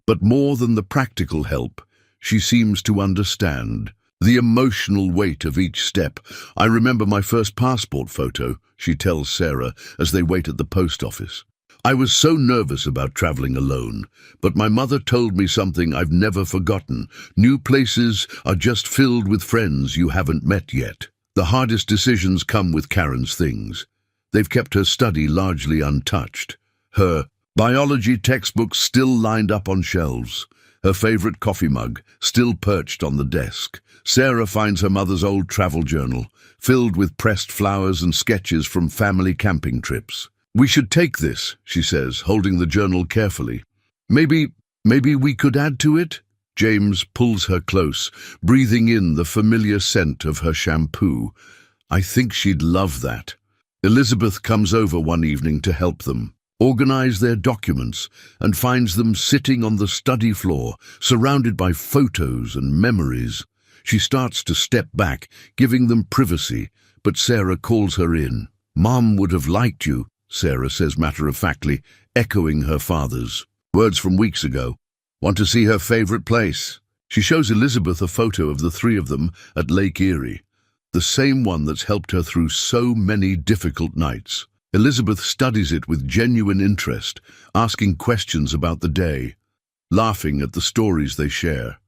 But more than the practical help, she seems to understand the emotional weight of each step. I remember my first passport photo, she tells Sarah as they wait at the post office. I was so nervous about traveling alone, but my mother told me something I've never forgotten. New places are just filled with friends you haven't met yet. The hardest decisions come with Karen's things. They've kept her study largely untouched. Her biology textbooks still lined up on shelves. Her favorite coffee mug still perched on the desk. Sarah finds her mother's old travel journal, filled with pressed flowers and sketches from family camping trips. We should take this, she says, holding the journal carefully. Maybe we could add to it? James pulls her close, breathing in the familiar scent of her shampoo. I think she'd love that. Elizabeth comes over one evening to help them organize their documents and finds them sitting on the study floor, surrounded by photos and memories. She starts to step back, giving them privacy, but Sarah calls her in. Mom would have liked you, Sarah says matter-of-factly, echoing her father's words from weeks ago. Want to see her favorite place? She shows Elizabeth a photo of the three of them at Lake Erie, the same one that's helped her through so many difficult nights. Elizabeth studies it with genuine interest, asking questions about the day, laughing at the stories they share.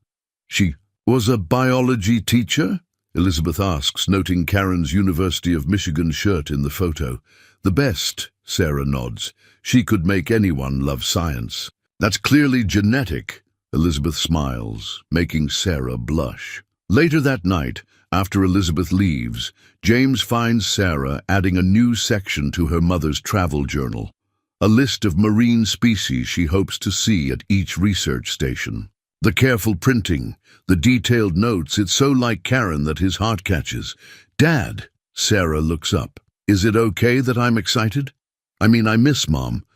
She was a biology teacher? Elizabeth asks, noting Karen's University of Michigan shirt in the photo. The best, Sarah nods. She could make anyone love science. That's clearly genetic, Elizabeth smiles, making Sarah blush. Later that night, after Elizabeth leaves, James finds Sarah adding a new section to her mother's travel journal, a list of marine species she hopes to see at each research station. The careful printing, the detailed notes, it's so like Karen that his heart catches. Dad, Sarah looks up. Is it okay that I'm excited? I mean, I miss Mom,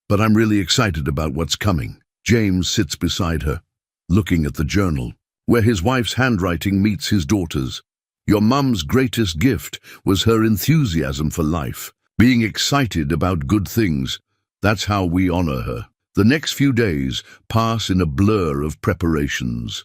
but I'm really excited about what's coming. James sits beside her, looking at the journal, where his wife's handwriting meets his daughter's. Your mum's greatest gift was her enthusiasm for life, being excited about good things. That's how we honor her. The next few days pass in a blur of preparations.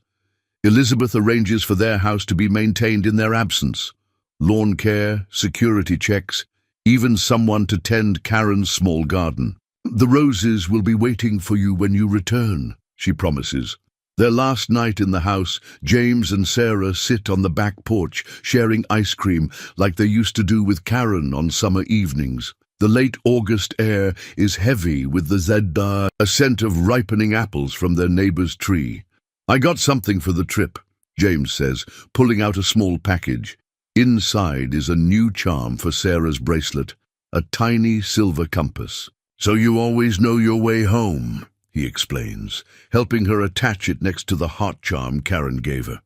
Elizabeth arranges for their house to be maintained in their absence. Lawn care, security checks, even someone to tend Karen's small garden. The roses will be waiting for you when you return, she promises. Their last night in the house, James and Sarah sit on the back porch, sharing ice cream like they used to do with Karen on summer evenings. The late August air is heavy with the zedda, a scent of ripening apples from their neighbor's tree. I got something for the trip, James says, pulling out a small package. Inside is a new charm for Sarah's bracelet, a tiny silver compass. So you always know your way home, he explains, helping her attach it next to the heart charm Karen gave her.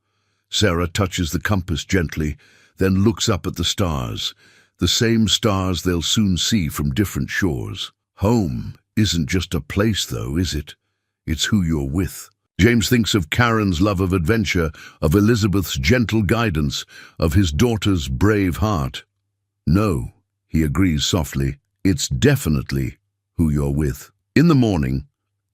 Sarah touches the compass gently, then looks up at the stars, the same stars they'll soon see from different shores. Home isn't just a place, though, is it? It's who you're with. James thinks of Karen's love of adventure, of Elizabeth's gentle guidance, of his daughter's brave heart. No, he agrees softly. It's definitely who you're with. In the morning,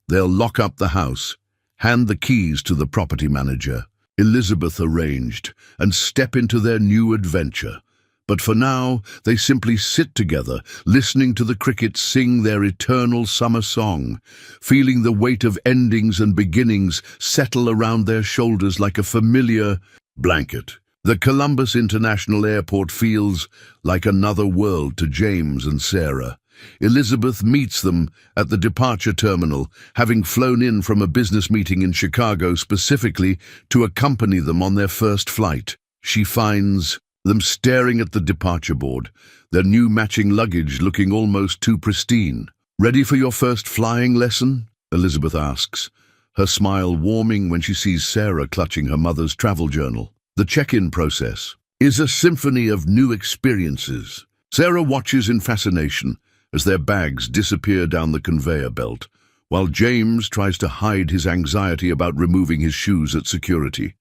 they'll lock up the house, hand the keys to the property manager, Elizabeth arranged, and step into their new adventure. But for now, they simply sit together, listening to the crickets sing their eternal summer song, feeling the weight of endings and beginnings settle around their shoulders like a familiar blanket. The Columbus International Airport feels like another world to James and Sarah. Elizabeth meets them at the departure terminal, having flown in from a business meeting in Chicago specifically to accompany them on their first flight. She finds them staring at the departure board, their new matching luggage looking almost too pristine. "Ready for your first flying lesson?" Elizabeth asks, her smile warming when she sees Sarah clutching her mother's travel journal. The check-in process is a symphony of new experiences. Sarah watches in fascination as their bags disappear down the conveyor belt, while James tries to hide his anxiety about removing his shoes at security.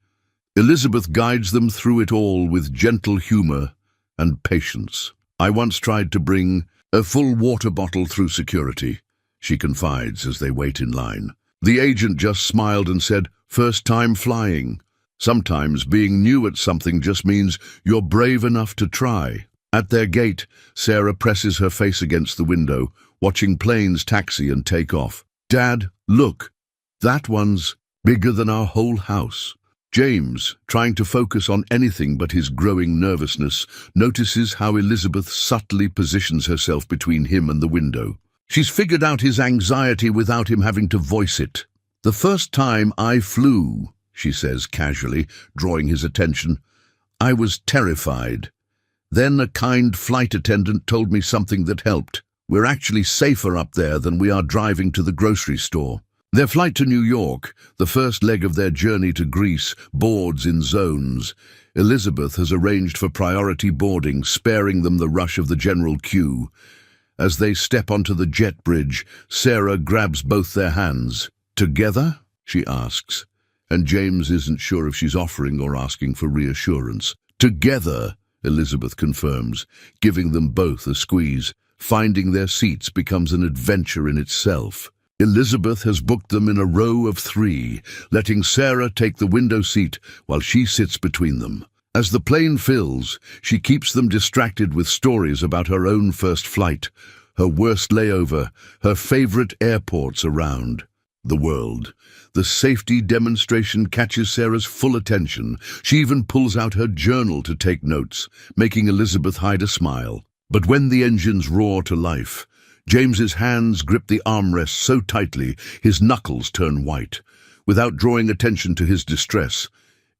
Elizabeth guides them through it all with gentle humor and patience. "I once tried to bring a full water bottle through security," she confides as they wait in line. The agent just smiled and said, "First time flying." Sometimes being new at something just means you're brave enough to try. At their gate, Sarah presses her face against the window, watching planes taxi and take off. "Dad, look, that one's bigger than our whole house." James, trying to focus on anything but his growing nervousness, notices how Elizabeth subtly positions herself between him and the window. She's figured out his anxiety without him having to voice it. "The first time I flew," she says casually, drawing his attention, "I was terrified. Then a kind flight attendant told me something that helped. We're actually safer up there than we are driving to the grocery store." Their flight to New York, the first leg of their journey to Greece, boards in zones. Elizabeth has arranged for priority boarding, sparing them the rush of the general queue. As they step onto the jet bridge, Sarah grabs both their hands. "Together?" she asks, and James isn't sure if she's offering or asking for reassurance. "Together," Elizabeth confirms, giving them both a squeeze. Finding their seats becomes an adventure in itself. Elizabeth has booked them in a row of 3, letting Sarah take the window seat while she sits between them. As the plane fills, she keeps them distracted with stories about her own first flight, her worst layover, her favorite airports around the world. The safety demonstration catches Sarah's full attention. She even pulls out her journal to take notes, making Elizabeth hide a smile. But when the engines roar to life, James's hands grip the armrest so tightly his knuckles turn white. Without drawing attention to his distress,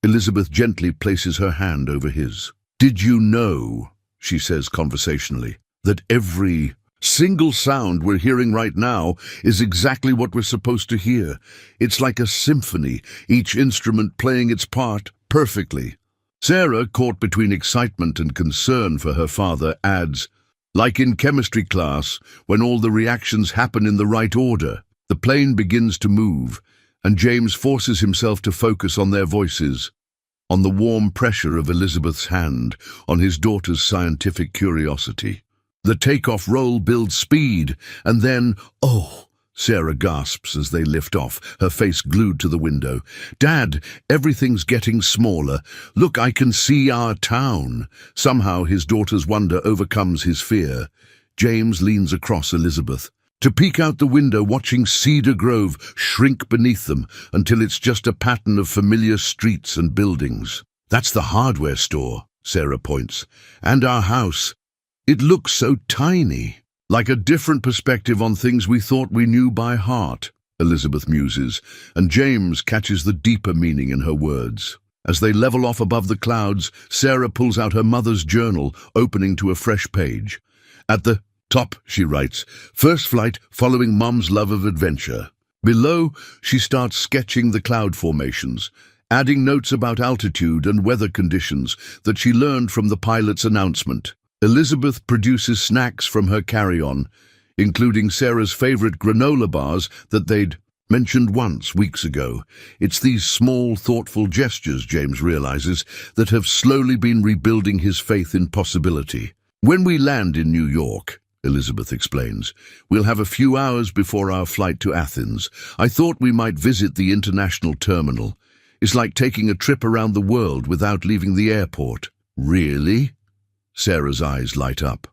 Elizabeth gently places her hand over his. "Did you know," she says conversationally, "that every single sound we're hearing right now is exactly what we're supposed to hear? It's like a symphony, each instrument playing its part perfectly." Sarah, caught between excitement and concern for her father, adds, "Like in chemistry class, when all the reactions happen in the right order." The plane begins to move, and James forces himself to focus on their voices, on the warm pressure of Elizabeth's hand, on his daughter's scientific curiosity. The takeoff roll builds speed, and then, "Oh," Sarah gasps as they lift off, her face glued to the window. "Dad, everything's getting smaller. Look, I can see our town." Somehow his daughter's wonder overcomes his fear. James leans across Elizabeth to peek out the window, watching Cedar Grove shrink beneath them until it's just a pattern of familiar streets and buildings. "That's the hardware store," Sarah points, "and our house. It looks so tiny. Like a different perspective on things we thought we knew by heart," Elizabeth muses, and James catches the deeper meaning in her words. As they level off above the clouds, Sarah pulls out her mother's journal, opening to a fresh page. At the top, she writes, "First flight following Mom's love of adventure." Below, she starts sketching the cloud formations, adding notes about altitude and weather conditions that she learned from the pilot's announcement. Elizabeth produces snacks from her carry-on, including Sarah's favorite granola bars that they'd mentioned once weeks ago. It's these small, thoughtful gestures, James realizes, that have slowly been rebuilding his faith in possibility. When we land in New York, Elizabeth explains, we'll have a few hours before our flight to Athens. I thought we might visit the international terminal. It's like taking a trip around the world without leaving the airport. Really? Sarah's eyes light up.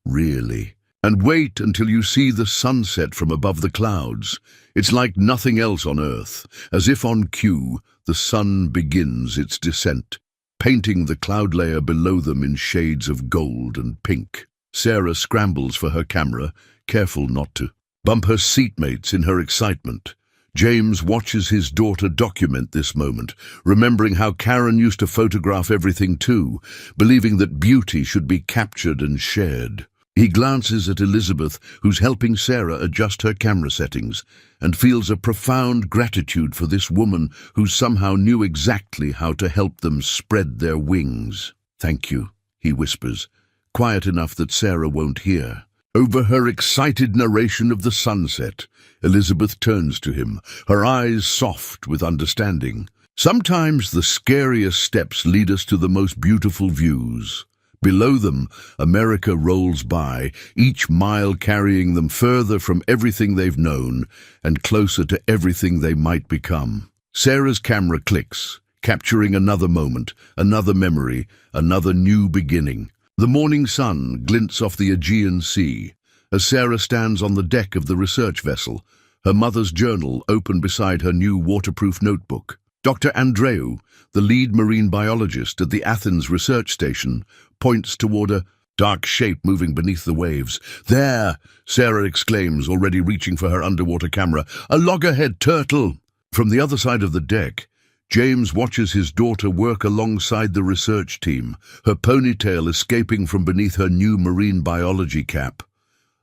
Really? And wait until you see the sunset from above the clouds. It's like nothing else on Earth. As if on cue, the sun begins its descent, painting the cloud layer below them in shades of gold and pink. Sarah scrambles for her camera, careful not to bump her seatmates in her excitement. James watches his daughter document this moment, remembering how Karen used to photograph everything too, believing that beauty should be captured and shared. He glances at Elizabeth, who's helping Sarah adjust her camera settings, and feels a profound gratitude for this woman who somehow knew exactly how to help them spread their wings. "Thank you," he whispers, quiet enough that Sarah won't hear. Over her excited narration of the sunset, Elizabeth turns to him, her eyes soft with understanding. Sometimes the scariest steps lead us to the most beautiful views. Below them, America rolls by, each mile carrying them further from everything they've known and closer to everything they might become. Sarah's camera clicks, capturing another moment, another memory, another new beginning. The morning sun glints off the Aegean Sea as Sarah stands on the deck of the research vessel, her mother's journal open beside her new waterproof notebook. Dr. Andreou, the lead marine biologist at the Athens research station, points toward a dark shape moving beneath the waves. "There!" Sarah exclaims, already reaching for her underwater camera. "A loggerhead turtle!" From the other side of the deck, James watches his daughter work alongside the research team, her ponytail escaping from beneath her new marine biology cap.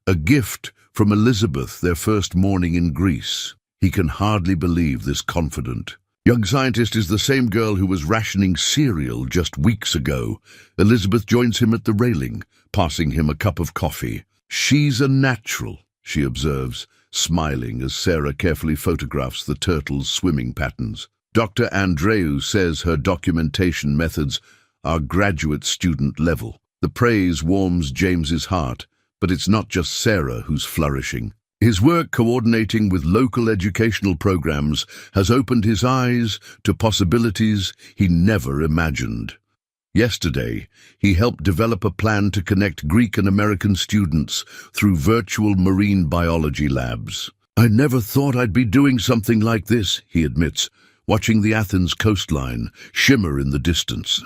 A gift from Elizabeth, their first morning in Greece. He can hardly believe this confident young scientist is the same girl who was rationing cereal just weeks ago. Elizabeth joins him at the railing, passing him a cup of coffee. "She's a natural," she observes, smiling as Sarah carefully photographs the turtle's swimming patterns. Dr. Andreou says her documentation methods are graduate student level. The praise warms James's heart, but it's not just Sarah who's flourishing. His work coordinating with local educational programs has opened his eyes to possibilities he never imagined. Yesterday, he helped develop a plan to connect Greek and American students through virtual marine biology labs. "I never thought I'd be doing something like this," he admits, watching the Athens coastline shimmer in the distance.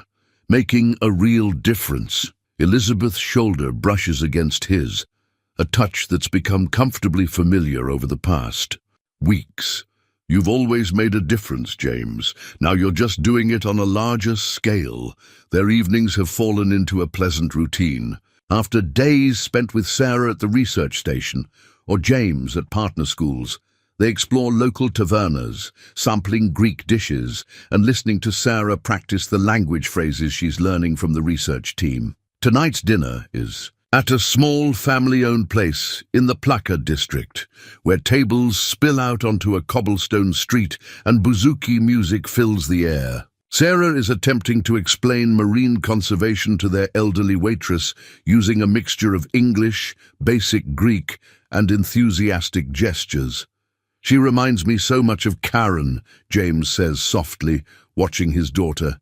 "Making a real difference." Elizabeth's shoulder brushes against his, a touch that's become comfortably familiar over the past weeks. "You've always made a difference, James. Now you're just doing it on a larger scale." Their evenings have fallen into a pleasant routine. After days spent with Sarah at the research station, or James at partner schools, they explore local tavernas, sampling Greek dishes, and listening to Sarah practice the language phrases she's learning from the research team. Tonight's dinner is at a small family-owned place in the Plaka district, where tables spill out onto a cobblestone street and bouzouki music fills the air. Sarah is attempting to explain marine conservation to their elderly waitress using a mixture of English, basic Greek, and enthusiastic gestures. "She reminds me so much of Karen," James says softly, watching his daughter.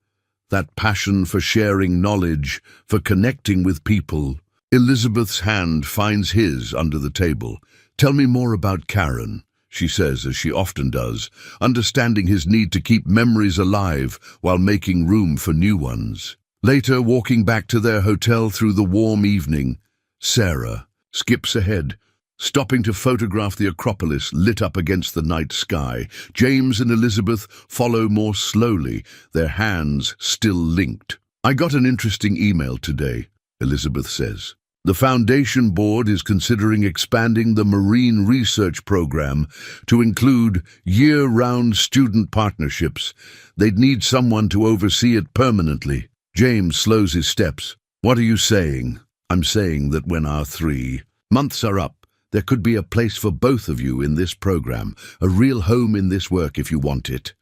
"That passion for sharing knowledge, for connecting with people." Elizabeth's hand finds his under the table. "Tell me more about Karen," she says, as she often does, understanding his need to keep memories alive while making room for new ones. Later, walking back to their hotel through the warm evening, Sarah skips ahead, stopping to photograph the Acropolis lit up against the night sky. James and Elizabeth follow more slowly, their hands still linked. "I got an interesting email today," Elizabeth says. "The Foundation Board is considering expanding the Marine Research Program to include year-round student partnerships. They'd need someone to oversee it permanently." James slows his steps. "What are you saying?" "I'm saying that when our 3 months are up, there could be a place for both of you in this program, a real home in this work if you want it."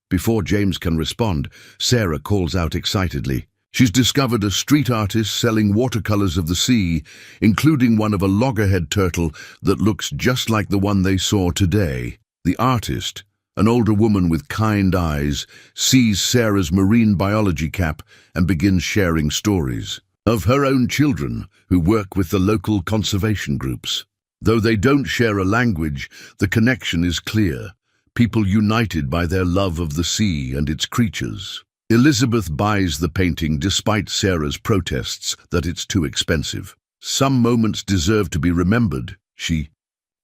Before James can respond, Sarah calls out excitedly, She's discovered a street artist selling watercolors of the sea, including one of a loggerhead turtle that looks just like the one they saw today. The artist, an older woman with kind eyes, sees Sarah's marine biology cap and begins sharing stories of her own children who work with the local conservation groups. Though they don't share a language, the connection is clear. People united by their love of the sea and its creatures. Elizabeth buys the painting despite Sarah's protests that it's too expensive. Some moments deserve to be remembered, she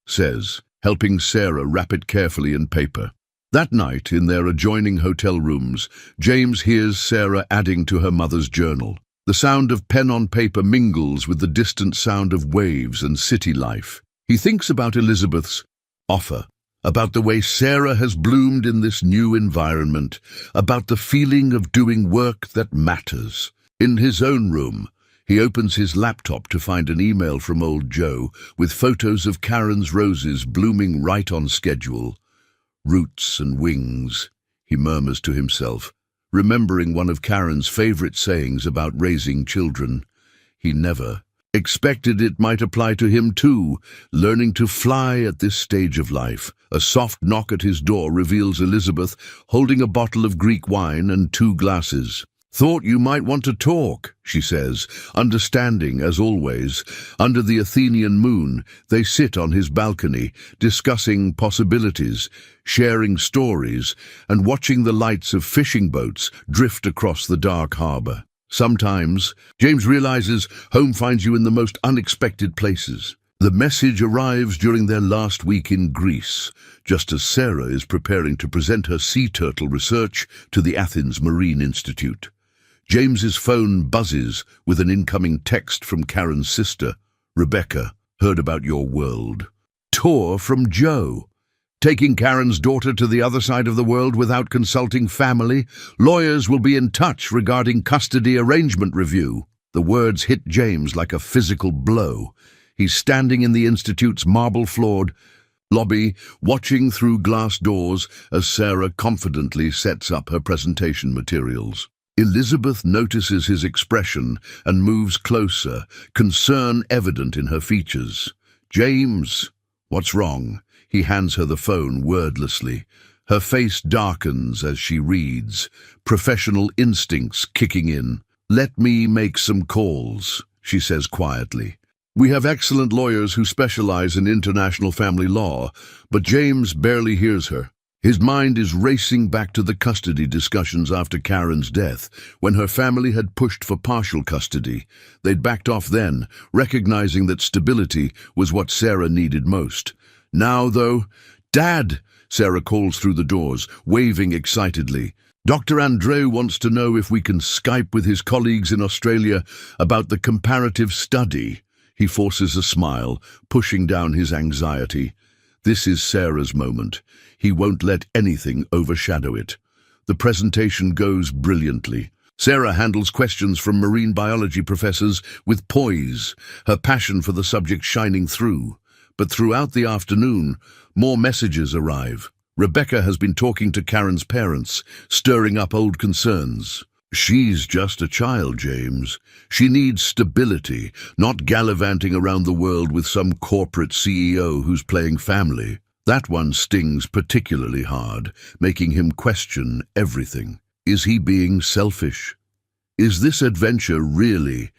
says, helping Sarah wrap it carefully in paper. That night, in their adjoining hotel rooms, James hears Sarah adding to her mother's journal. The sound of pen on paper mingles with the distant sound of waves and city life. He thinks about Elizabeth's offer, about the way Sarah has bloomed in this new environment, about the feeling of doing work that matters. In his own room, he opens his laptop to find an email from old Joe with photos of Karen's roses blooming right on schedule. Roots and wings, he murmurs to himself, remembering one of Karen's favorite sayings about raising children. He never expected it might apply to him too, learning to fly at this stage of life. A soft knock at his door reveals Elizabeth holding a bottle of Greek wine and 2 glasses. "Thought you might want to talk," she says, understanding as always. Under the Athenian moon, they sit on his balcony, discussing possibilities, sharing stories, and watching the lights of fishing boats drift across the dark harbor. Sometimes, James realizes, home finds you in the most unexpected places. The message arrives during their last week in Greece, just as Sarah is preparing to present her sea turtle research to the Athens Marine Institute. James's phone buzzes with an incoming text from Karen's sister. "Rebecca, heard about your world tour from Joe. Taking Karen's daughter to the other side of the world without consulting family. Lawyers will be in touch regarding custody arrangement review." The words hit James like a physical blow. He's standing in the Institute's marble-floored lobby, watching through glass doors as Sarah confidently sets up her presentation materials. Elizabeth notices his expression and moves closer, concern evident in her features. "James, what's wrong?" He hands her the phone wordlessly. Her face darkens as she reads, professional instincts kicking in. "Let me make some calls," she says quietly. "We have excellent lawyers who specialize in international family law," but James barely hears her. His mind is racing back to the custody discussions after Karen's death, when her family had pushed for partial custody. They'd backed off then, recognizing that stability was what Sarah needed most. Now, though, "Dad!" Sarah calls through the doors, waving excitedly. "Dr. Andreu wants to know if we can Skype with his colleagues in Australia about the comparative study." He forces a smile, pushing down his anxiety. This is Sarah's moment. He won't let anything overshadow it. The presentation goes brilliantly. Sarah handles questions from marine biology professors with poise, her passion for the subject shining through. But throughout the afternoon, more messages arrive. Rebecca has been talking to Karen's parents, stirring up old concerns. "She's just a child, James. She needs stability, not gallivanting around the world with some corporate CEO who's playing family." That one stings particularly hard, making him question everything. Is he being selfish? Is this adventure really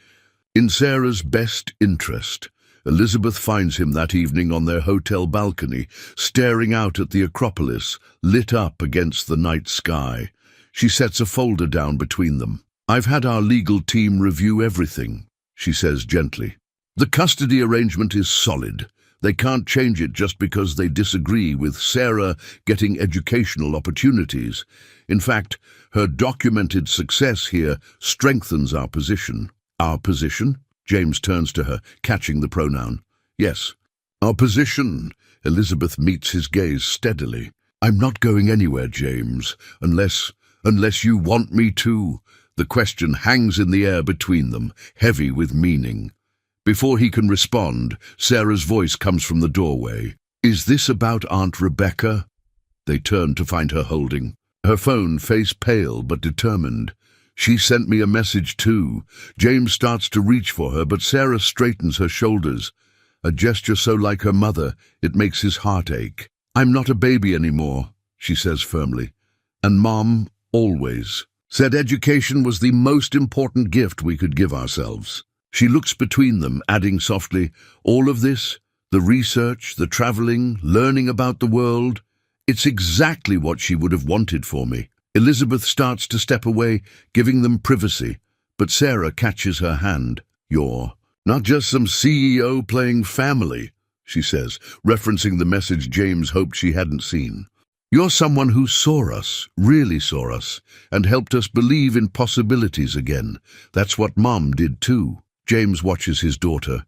in Sarah's best interest? Elizabeth finds him that evening on their hotel balcony, staring out at the Acropolis, lit up against the night sky. She sets a folder down between them. "I've had our legal team review everything," she says gently. "The custody arrangement is solid. They can't change it just because they disagree with Sarah getting educational opportunities. In fact, her documented success here strengthens our position." "Our position?" James turns to her, catching the pronoun. "Yes, our position." Elizabeth meets his gaze steadily. "I'm not going anywhere, James, unless you want me to." The question hangs in the air between them, heavy with meaning. Before he can respond, Sarah's voice comes from the doorway. "Is this about Aunt Rebecca?" They turn to find her holding her phone, face pale but determined. She sent me a message too. James starts to reach for her, but Sarah straightens her shoulders. A gesture so like her mother, it makes his heart ache. I'm not a baby anymore, she says firmly. And Mom always said education was the most important gift we could give ourselves. She looks between them, adding softly, all of this, the research, the traveling, learning about the world, it's exactly what she would have wanted for me. Elizabeth starts to step away, giving them privacy, but Sarah catches her hand. You're not just some CEO playing family, she says, referencing the message James hoped she hadn't seen. You're someone who saw us, really saw us, and helped us believe in possibilities again. That's what Mom did too. James watches his daughter,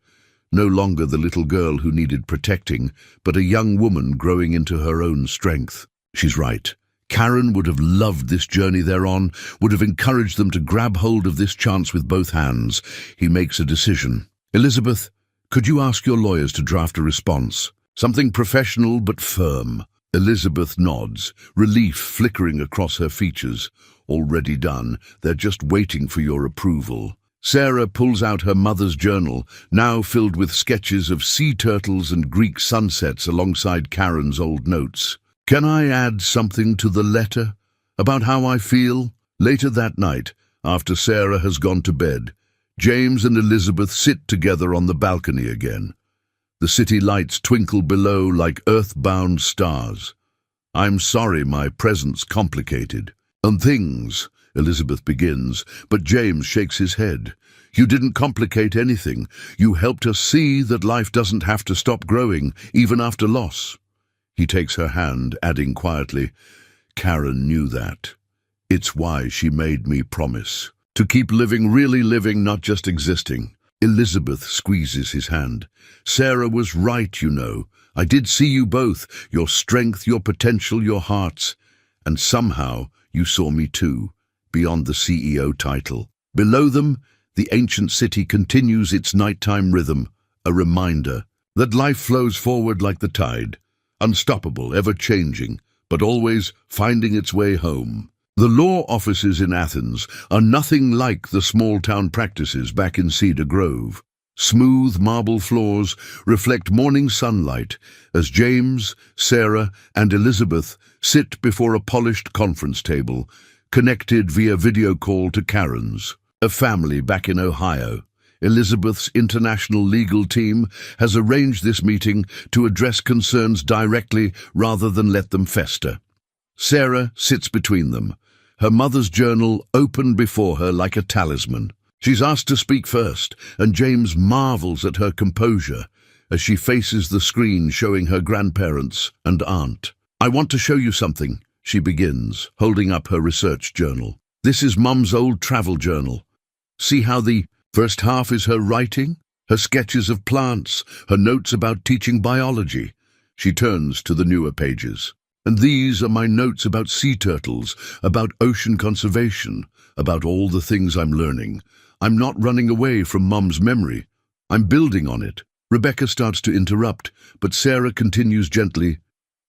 no longer the little girl who needed protecting, but a young woman growing into her own strength. She's right. Karen would have loved this journey they're on, would have encouraged them to grab hold of this chance with both hands. He makes a decision. Elizabeth, could you ask your lawyers to draft a response? Something professional but firm. Elizabeth nods, relief flickering across her features. Already done. They're just waiting for your approval. Sarah pulls out her mother's journal, now filled with sketches of sea turtles and Greek sunsets alongside Karen's old notes. Can I add something to the letter about how I feel? Later that night, after Sarah has gone to bed, James and Elizabeth sit together on the balcony again. The city lights twinkle below like earthbound stars. I'm sorry my presence complicated. And things, Elizabeth begins, but James shakes his head. You didn't complicate anything. You helped us see that life doesn't have to stop growing, even after loss. He takes her hand, adding quietly, Karen knew that. It's why she made me promise. To keep living, really living, not just existing. Elizabeth squeezes his hand. Sarah was right, you know. I did see you both, your strength, your potential, your hearts. And somehow you saw me too, beyond the CEO title. Below them, the ancient city continues its nighttime rhythm, a reminder that life flows forward like the tide. Unstoppable, ever-changing, but always finding its way home. The law offices in Athens are nothing like the small-town practices back in Cedar Grove. Smooth marble floors reflect morning sunlight as James, Sarah, and Elizabeth sit before a polished conference table, connected via video call to Karen's, a family back in Ohio. Elizabeth's international legal team has arranged this meeting to address concerns directly rather than let them fester. Sarah sits between them, her mother's journal open before her like a talisman. She's asked to speak first, and James marvels at her composure as she faces the screen showing her grandparents and aunt. I want to show you something, she begins, holding up her research journal. This is Mum's old travel journal. See how the first half is her writing, her sketches of plants, her notes about teaching biology. She turns to the newer pages. And these are my notes about sea turtles, about ocean conservation, about all the things I'm learning. I'm not running away from Mum's memory. I'm building on it. Rebecca starts to interrupt, but Sarah continues gently.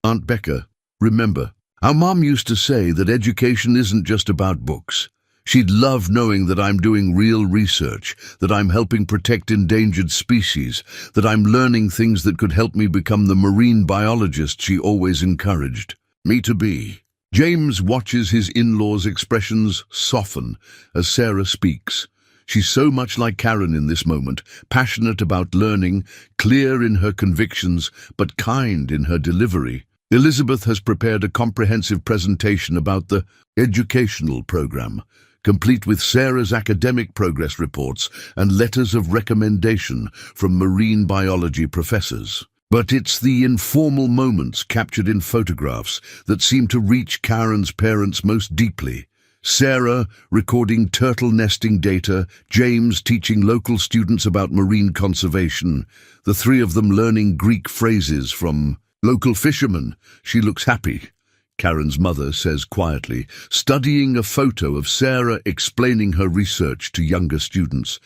Aunt Becca, remember, our Mom used to say that education isn't just about books. She'd love knowing that I'm doing real research, that I'm helping protect endangered species, that I'm learning things that could help me become the marine biologist she always encouraged me to be. James watches his in-laws' expressions soften as Sarah speaks. She's so much like Karen in this moment, passionate about learning, clear in her convictions, but kind in her delivery. Elizabeth has prepared a comprehensive presentation about the educational program, complete with Sarah's academic progress reports and letters of recommendation from marine biology professors. But it's the informal moments captured in photographs that seem to reach Karen's parents most deeply. Sarah recording turtle nesting data, James teaching local students about marine conservation, the three of them learning Greek phrases from local fishermen. She looks happy, Karen's mother says quietly, studying a photo of Sarah explaining her research to younger students.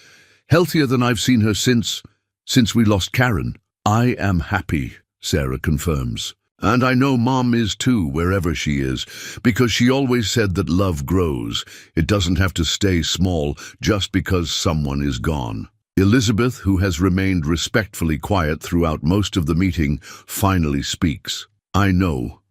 Healthier than I've seen her since we lost Karen. I am happy, Sarah confirms. And I know Mom is too, wherever she is, because she always said that love grows. It doesn't have to stay small just because someone is gone. Elizabeth, who has remained respectfully quiet throughout most of the meeting, finally speaks. I know.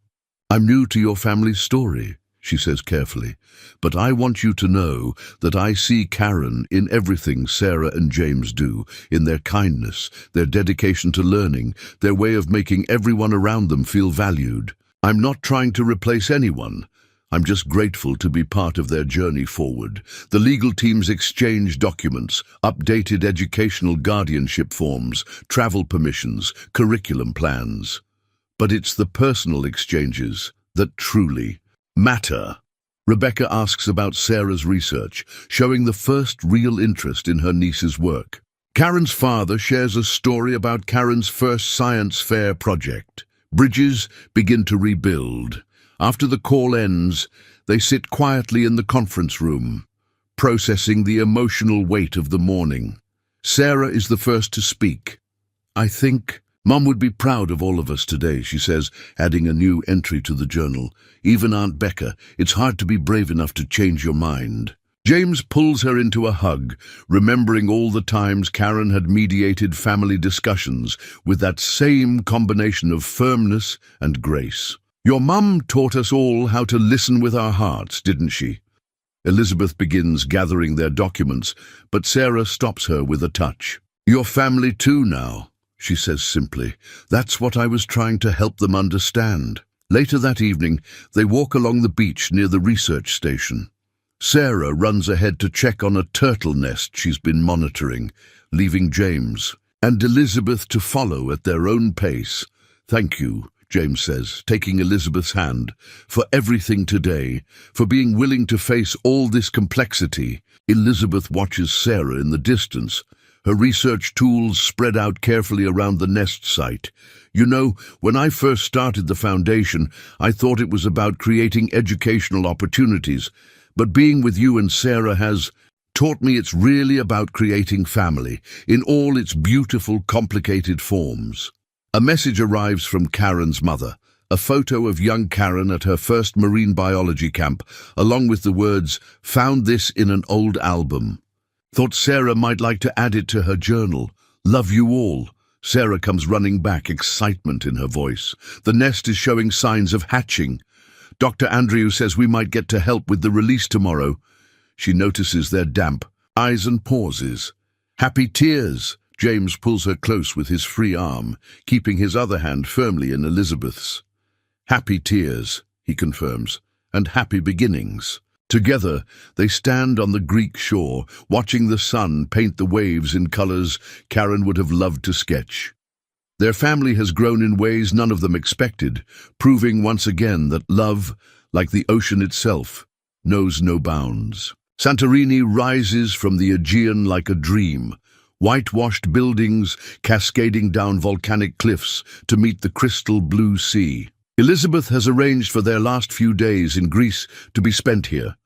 I'm new to your family's story, she says carefully, but I want you to know that I see Karen in everything Sarah and James do, in their kindness, their dedication to learning, their way of making everyone around them feel valued. I'm not trying to replace anyone. I'm just grateful to be part of their journey forward. The legal teams exchange documents, updated educational guardianship forms, travel permissions, curriculum plans. But it's the personal exchanges that truly matter. Rebecca asks about Sarah's research, showing the first real interest in her niece's work. Karen's father shares a story about Karen's first science fair project. Bridges begin to rebuild. After the call ends, they sit quietly in the conference room, processing the emotional weight of the morning. Sarah is the first to speak. I think Mom would be proud of all of us today, she says, adding a new entry to the journal. Even Aunt Becca, it's hard to be brave enough to change your mind. James pulls her into a hug, remembering all the times Karen had mediated family discussions with that same combination of firmness and grace. Your mum taught us all how to listen with our hearts, didn't she? Elizabeth begins gathering their documents, but Sarah stops her with a touch. Your family too now, she says simply. That's what I was trying to help them understand. Later that evening, they walk along the beach near the research station. Sarah runs ahead to check on a turtle nest she's been monitoring, leaving James and Elizabeth to follow at their own pace. Thank you, James says, taking Elizabeth's hand, for everything today, for being willing to face all this complexity. Elizabeth watches Sarah in the distance, her research tools spread out carefully around the nest site. You know, when I first started the foundation, I thought it was about creating educational opportunities, but being with you and Sarah has taught me it's really about creating family, in all its beautiful, complicated forms. A message arrives from Karen's mother, a photo of young Karen at her first marine biology camp, along with the words, "Found this in an old album. Thought Sarah might like to add it to her journal. Love you all." Sarah comes running back, excitement in her voice. The nest is showing signs of hatching. Dr. Andrew says we might get to help with the release tomorrow. She notices their damp eyes and pauses. Happy tears. James pulls her close with his free arm, keeping his other hand firmly in Elizabeth's. Happy tears, he confirms, and happy beginnings. Together, they stand on the Greek shore, watching the sun paint the waves in colors Karen would have loved to sketch. Their family has grown in ways none of them expected, proving once again that love, like the ocean itself, knows no bounds. Santorini rises from the Aegean like a dream, whitewashed buildings cascading down volcanic cliffs to meet the crystal blue sea. Elizabeth has arranged for their last few days in Greece to be spent here,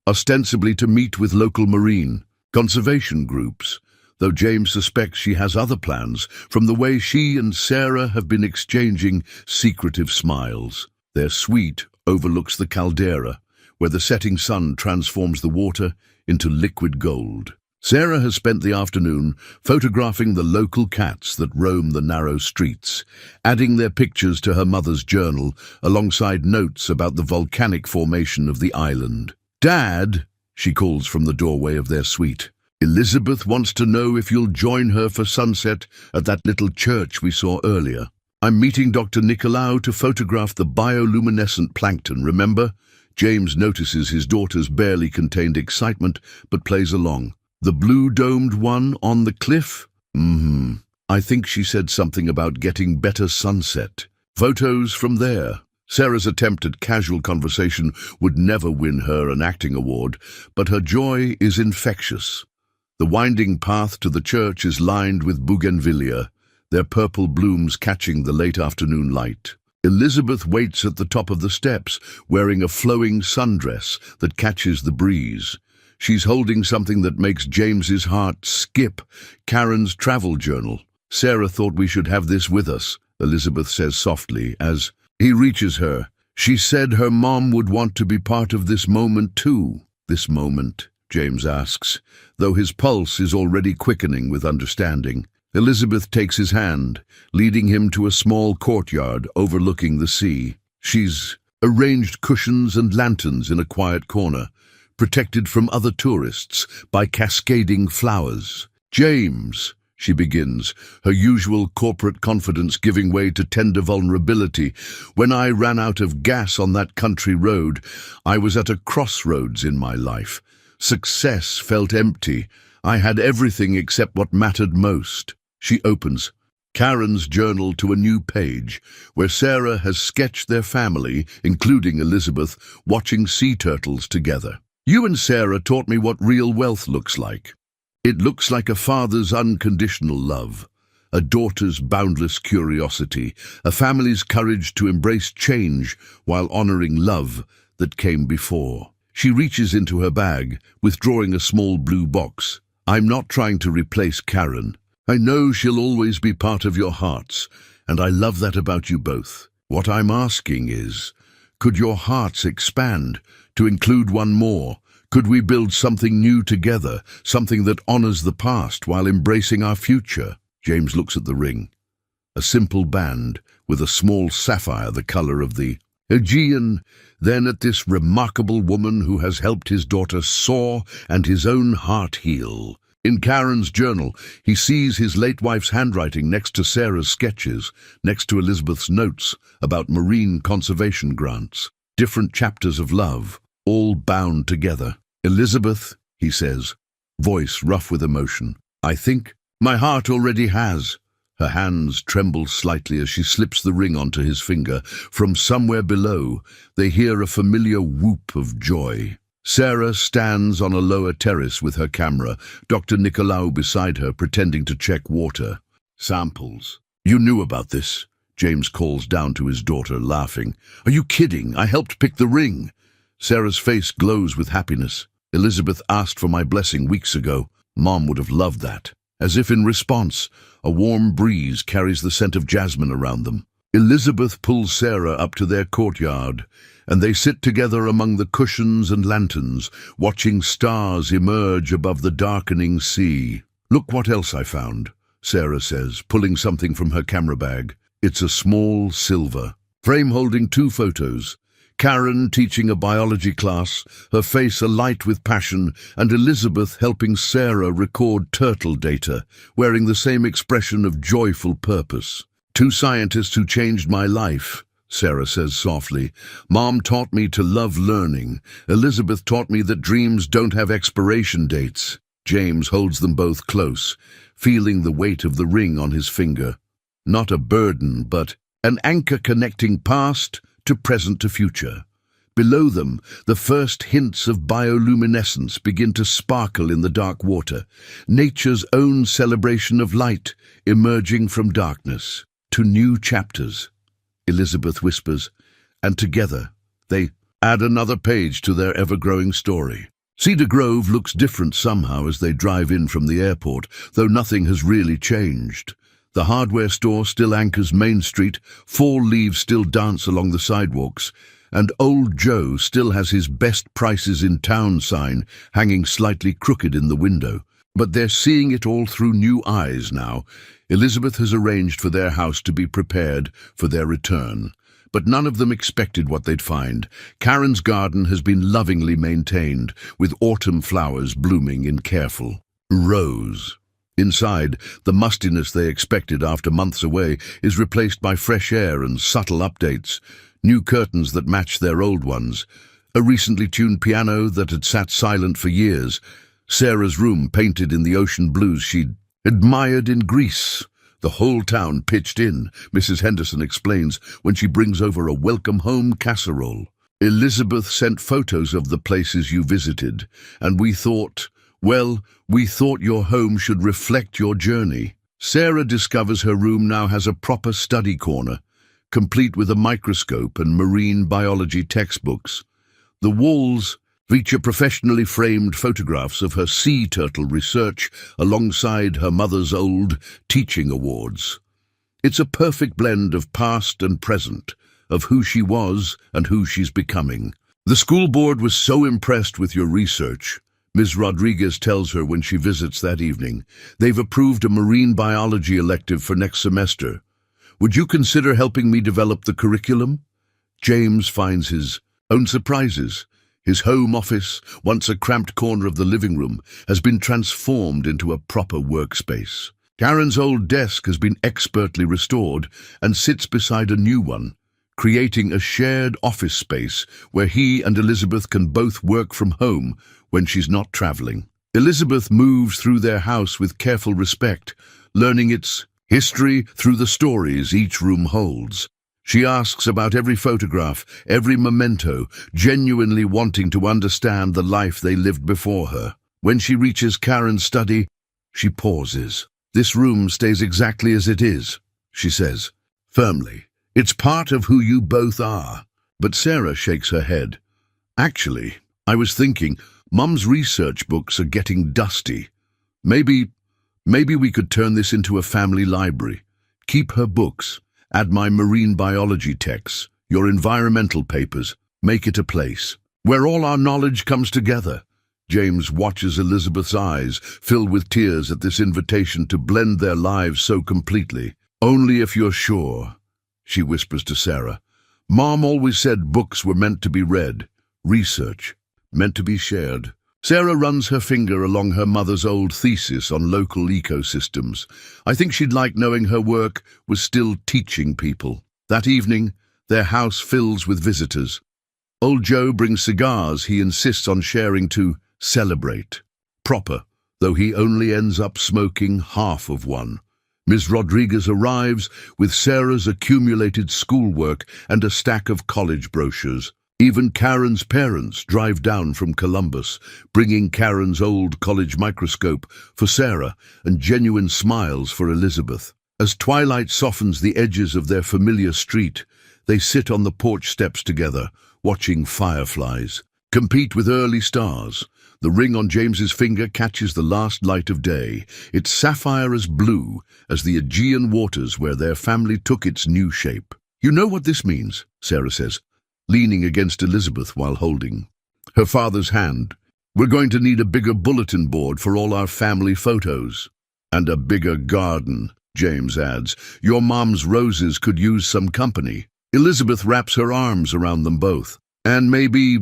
ostensibly to meet with local marine conservation groups, though James suspects she has other plans from the way she and Sarah have been exchanging secretive smiles. Their suite overlooks the caldera, where the setting sun transforms the water into liquid gold. Sarah has spent the afternoon photographing the local cats that roam the narrow streets, adding their pictures to her mother's journal alongside notes about the volcanic formation of the island. "Dad," she calls from the doorway of their suite. "Elizabeth wants to know if you'll join her for sunset at that little church we saw earlier. I'm meeting Dr. Nicolaou to photograph the bioluminescent plankton, remember?" James notices his daughter's barely contained excitement, but plays along. "The blue-domed one on the cliff? I think she said something about getting better sunset. Photos from there." Sarah's attempt at casual conversation would never win her an acting award, but her joy is infectious. The winding path to the church is lined with bougainvillea, their purple blooms catching the late afternoon light. Elizabeth waits at the top of the steps, wearing a flowing sundress that catches the breeze. She's holding something that makes James's heart skip, Karen's travel journal. "Sarah thought we should have this with us," Elizabeth says softly, as He reaches her. She said her mom would want to be part of this moment too. This moment, James asks, though his pulse is already quickening with understanding. Elizabeth takes his hand, leading him to a small courtyard overlooking the sea. She's arranged cushions and lanterns in a quiet corner, protected from other tourists by cascading flowers. "James," she begins, her usual corporate confidence giving way to tender vulnerability. "When I ran out of gas on that country road, I was at a crossroads in my life. Success felt empty. I had everything except what mattered most." She opens Karen's journal to a new page, where Sarah has sketched their family, including Elizabeth, watching sea turtles together. "You and Sarah taught me what real wealth looks like. It looks like a father's unconditional love, a daughter's boundless curiosity, a family's courage to embrace change while honoring love that came before." She reaches into her bag, withdrawing a small blue box. "I'm not trying to replace Karen. I know she'll always be part of your hearts, and I love that about you both. What I'm asking is, could your hearts expand to include one more? Could we build something new together, something that honors the past while embracing our future?" James looks at the ring. A simple band with a small sapphire the color of the Aegean, then at this remarkable woman who has helped his daughter soar and his own heart heal. In Karen's journal, he sees his late wife's handwriting next to Sarah's sketches, next to Elizabeth's notes about marine conservation grants. Different chapters of love, all bound together. "Elizabeth," he says, voice rough with emotion, "I think my heart already has." Her hands tremble slightly as she slips the ring onto his finger. From somewhere below, they hear a familiar whoop of joy. Sarah stands on a lower terrace with her camera, Dr. Nicolaou beside her, pretending to check water samples. "You knew about this," James calls down to his daughter, laughing. "Are you kidding? I helped pick the ring." Sarah's face glows with happiness. "Elizabeth asked for my blessing weeks ago. Mom would have loved that." As if in response, a warm breeze carries the scent of jasmine around them. Elizabeth pulls Sarah up to their courtyard, and they sit together among the cushions and lanterns, watching stars emerge above the darkening sea. "Look what else I found," Sarah says, pulling something from her camera bag. It's a small silver frame holding two photos. Karen teaching a biology class, her face alight with passion, and Elizabeth helping Sarah record turtle data, wearing the same expression of joyful purpose. "Two scientists who changed my life," Sarah says softly. "Mom taught me to love learning. Elizabeth taught me that dreams don't have expiration dates." James holds them both close, feeling the weight of the ring on his finger. Not a burden, but an anchor connecting past to present to future. Below them, the first hints of bioluminescence begin to sparkle in the dark water, nature's own celebration of light emerging from darkness. "To new chapters," Elizabeth whispers, and together they add another page to their ever-growing story. Cedar Grove looks different somehow as they drive in from the airport, though nothing has really changed. The hardware store still anchors Main Street, fall leaves still dance along the sidewalks, and Old Joe still has his best prices in town sign hanging slightly crooked in the window. But they're seeing it all through new eyes now. Elizabeth has arranged for their house to be prepared for their return. But none of them expected what they'd find. Karen's garden has been lovingly maintained, with autumn flowers blooming in careful rows. Inside, the mustiness they expected after months away is replaced by fresh air and subtle updates, new curtains that match their old ones, a recently tuned piano that had sat silent for years, Sarah's room painted in the ocean blues she'd admired in Greece. The whole town pitched in, Mrs. Henderson explains when she brings over a welcome home casserole. "Elizabeth sent photos of the places you visited, and we thought your home should reflect your journey." Sarah discovers her room now has a proper study corner, complete with a microscope and marine biology textbooks. The walls feature professionally framed photographs of her sea turtle research alongside her mother's old teaching awards. It's a perfect blend of past and present, of who she was and who she's becoming. The school board was so impressed with your research, Ms. Rodriguez tells her when she visits that evening. They've approved a marine biology elective for next semester. Would you consider helping me develop the curriculum? James finds his own surprises. His home office, once a cramped corner of the living room, has been transformed into a proper workspace. Karen's old desk has been expertly restored and sits beside a new one, creating a shared office space where he and Elizabeth can both work from home when she's not traveling. Elizabeth moves through their house with careful respect, learning its history through the stories each room holds. She asks about every photograph, every memento, genuinely wanting to understand the life they lived before her. When she reaches Karen's study, she pauses. "This room stays exactly as it is," she says, firmly. "It's part of who you both are." But Sarah shakes her head. "Actually, I was thinking, Mum's research books are getting dusty. Maybe we could turn this into a family library. Keep her books. Add my marine biology texts, your environmental papers. Make it a place where all our knowledge comes together." James watches Elizabeth's eyes, filled with tears at this invitation to blend their lives so completely. "Only if you're sure," she whispers to Sarah. "Mom always said books were meant to be read, research meant to be shared." Sarah runs her finger along her mother's old thesis on local ecosystems. I think she'd like knowing her work was still teaching people. That evening, their house fills with visitors. Old Joe brings cigars he insists on sharing to celebrate. Proper, though he only ends up smoking half of one. Ms. Rodriguez arrives with Sarah's accumulated schoolwork and a stack of college brochures. Even Karen's parents drive down from Columbus, bringing Karen's old college microscope for Sarah and genuine smiles for Elizabeth. As twilight softens the edges of their familiar street, they sit on the porch steps together, watching fireflies compete with early stars. The ring on James's finger catches the last light of day, its sapphire as blue as the Aegean waters where their family took its new shape. "You know what this means," Sarah says, leaning against Elizabeth while holding her father's hand. "We're going to need a bigger bulletin board for all our family photos." "And a bigger garden," James adds. "Your mom's roses could use some company." Elizabeth wraps her arms around them both. "And maybe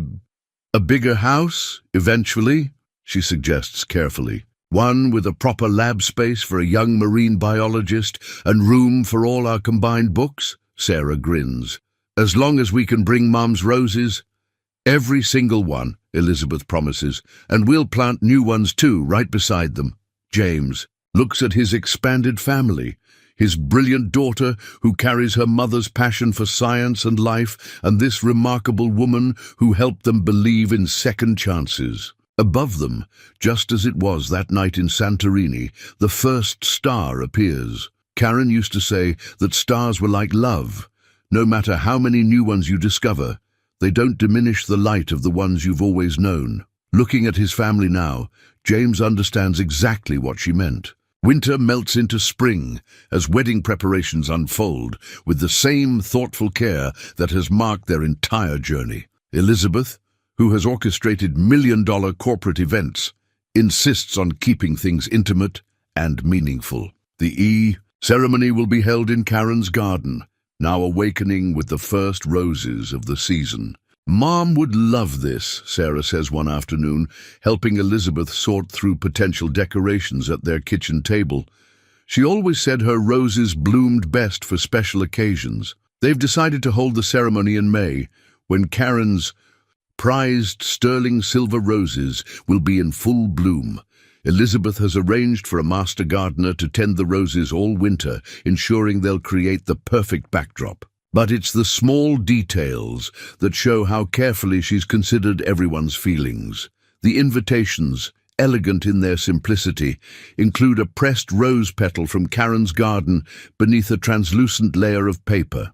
a bigger house, eventually," she suggests carefully. "One with a proper lab space for a young marine biologist and room for all our combined books." Sarah grins. "As long as we can bring Mom's roses." "Every single one," Elizabeth promises, "and we'll plant new ones too, right beside them." James looks at his expanded family, his brilliant daughter who carries her mother's passion for science and life, and this remarkable woman who helped them believe in second chances. Above them, just as it was that night in Santorini, the first star appears. Karen used to say that stars were like love. No matter how many new ones you discover, they don't diminish the light of the ones you've always known. Looking at his family now, James understands exactly what she meant. Winter melts into spring as wedding preparations unfold with the same thoughtful care that has marked their entire journey. Elizabeth, who has orchestrated million-dollar corporate events, insists on keeping things intimate and meaningful. The ceremony will be held in Karen's garden, now awakening with the first roses of the season. "Mom would love this," Sarah says one afternoon, helping Elizabeth sort through potential decorations at their kitchen table. "She always said her roses bloomed best for special occasions." They've decided to hold the ceremony in May, when Karen's prized sterling silver roses will be in full bloom. Elizabeth has arranged for a master gardener to tend the roses all winter, ensuring they'll create the perfect backdrop. But it's the small details that show how carefully she's considered everyone's feelings. The invitations, elegant in their simplicity, include a pressed rose petal from Karen's garden beneath a translucent layer of paper.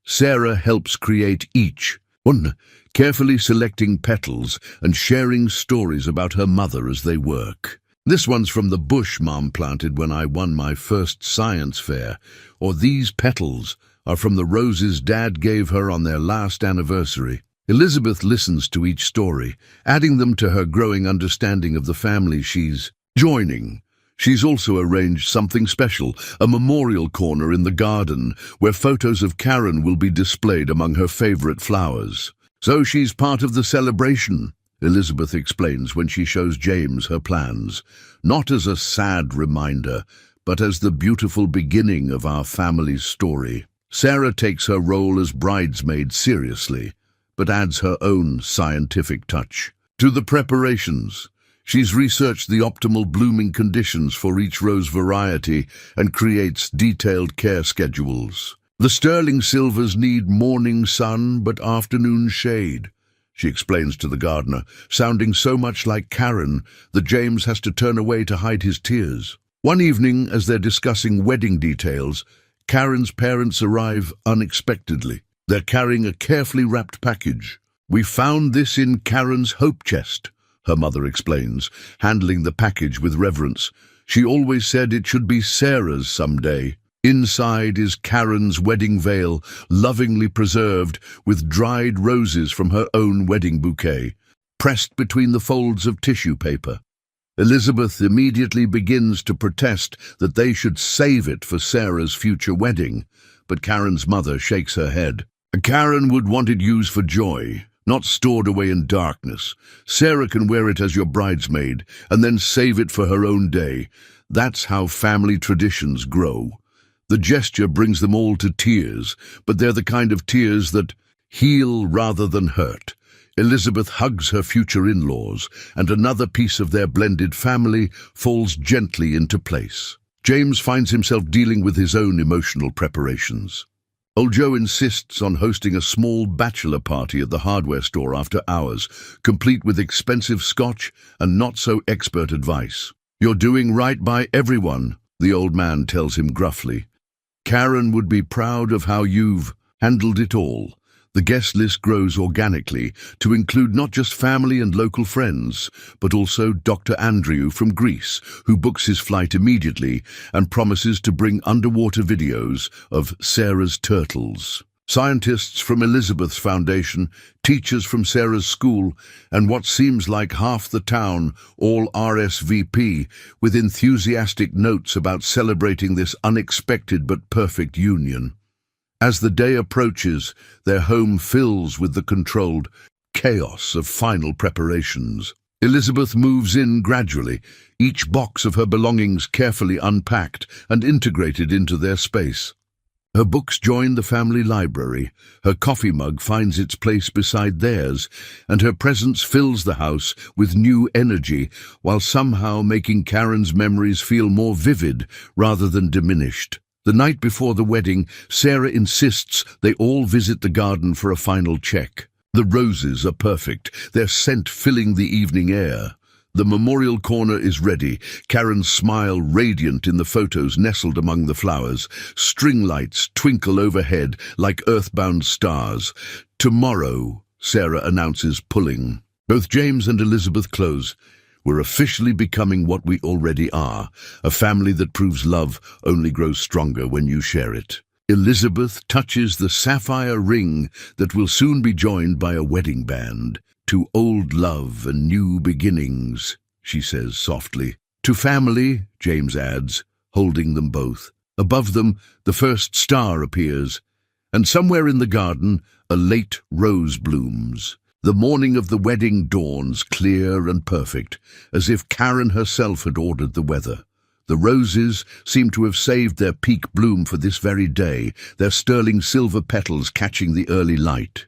Sarah helps create each one, carefully selecting petals and sharing stories about her mother as they work. "This one's from the bush Mom planted when I won my first science fair," or "These petals are from the roses Dad gave her on their last anniversary. Elizabeth listens to each story, adding them to her growing understanding of the family she's joining. She's also arranged something special, a memorial corner in the garden, where photos of Karen will be displayed among her favorite flowers. So she's part of the celebration, Elizabeth explains when she shows James her plans, not as a sad reminder, but as the beautiful beginning of our family's story. Sarah takes her role as bridesmaid seriously, but adds her own scientific touch to the preparations. She's researched the optimal blooming conditions for each rose variety and creates detailed care schedules. The sterling silvers need morning sun but afternoon shade, she explains to the gardener, sounding so much like Karen that James has to turn away to hide his tears. One evening, as they're discussing wedding details, Karen's parents arrive unexpectedly. They're carrying a carefully wrapped package. "We found this in Karen's hope chest," her mother explains, handling the package with reverence. "She always said it should be Sarah's someday." Inside is Karen's wedding veil, lovingly preserved with dried roses from her own wedding bouquet, pressed between the folds of tissue paper. Elizabeth immediately begins to protest that they should save it for Sarah's future wedding, but Karen's mother shakes her head. "Karen would want it used for joy, not stored away in darkness. Sarah can wear it as your bridesmaid and then save it for her own day. That's how family traditions grow." The gesture brings them all to tears, but they're the kind of tears that heal rather than hurt. Elizabeth hugs her future in-laws, and another piece of their blended family falls gently into place. James finds himself dealing with his own emotional preparations. Old Joe insists on hosting a small bachelor party at the hardware store after hours, complete with expensive scotch and not-so-expert advice. "You're doing right by everyone," the old man tells him gruffly. "Karen would be proud of how you've handled it all." The guest list grows organically to include not just family and local friends, but also Dr. Andrew from Greece, who books his flight immediately and promises to bring underwater videos of Sarah's turtles. Scientists from Elizabeth's foundation, teachers from Sarah's school, and what seems like half the town all RSVP with enthusiastic notes about celebrating this unexpected but perfect union. As the day approaches, their home fills with the controlled chaos of final preparations. Elizabeth moves in gradually, each box of her belongings carefully unpacked and integrated into their space. Her books join the family library, her coffee mug finds its place beside theirs, and her presence fills the house with new energy, while somehow making Karen's memories feel more vivid rather than diminished. The night before the wedding, Sarah insists they all visit the garden for a final check. The roses are perfect, their scent filling the evening air. The memorial corner is ready, Karen's smile radiant in the photos nestled among the flowers. String lights twinkle overhead like earthbound stars. "Tomorrow," Sarah announces, pulling. Both James and Elizabeth close. "We're officially becoming what we already are, a family that proves love only grows stronger when you share it." Elizabeth touches the sapphire ring that will soon be joined by a wedding band. "To old love and new beginnings," she says softly. "To family," James adds, holding them both. Above them, the first star appears, and somewhere in the garden, a late rose blooms. The morning of the wedding dawns clear and perfect, as if Karen herself had ordered the weather. The roses seem to have saved their peak bloom for this very day, their sterling silver petals catching the early light.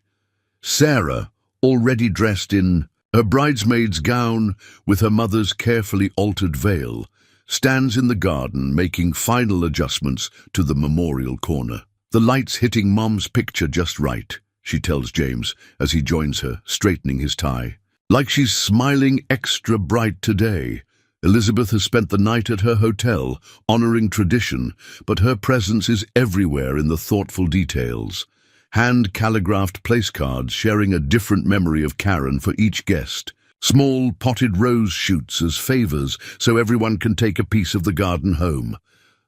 Sarah, already dressed in her bridesmaid's gown with her mother's carefully altered veil, stands in the garden making final adjustments to the memorial corner. "The light's hitting Mom's picture just right," she tells James as he joins her, straightening his tie. "Like she's smiling extra bright today." Elizabeth has spent the night at her hotel, honoring tradition, but her presence is everywhere in the thoughtful details. Hand-calligraphed place cards sharing a different memory of Karen for each guest. Small potted rose shoots as favors so everyone can take a piece of the garden home.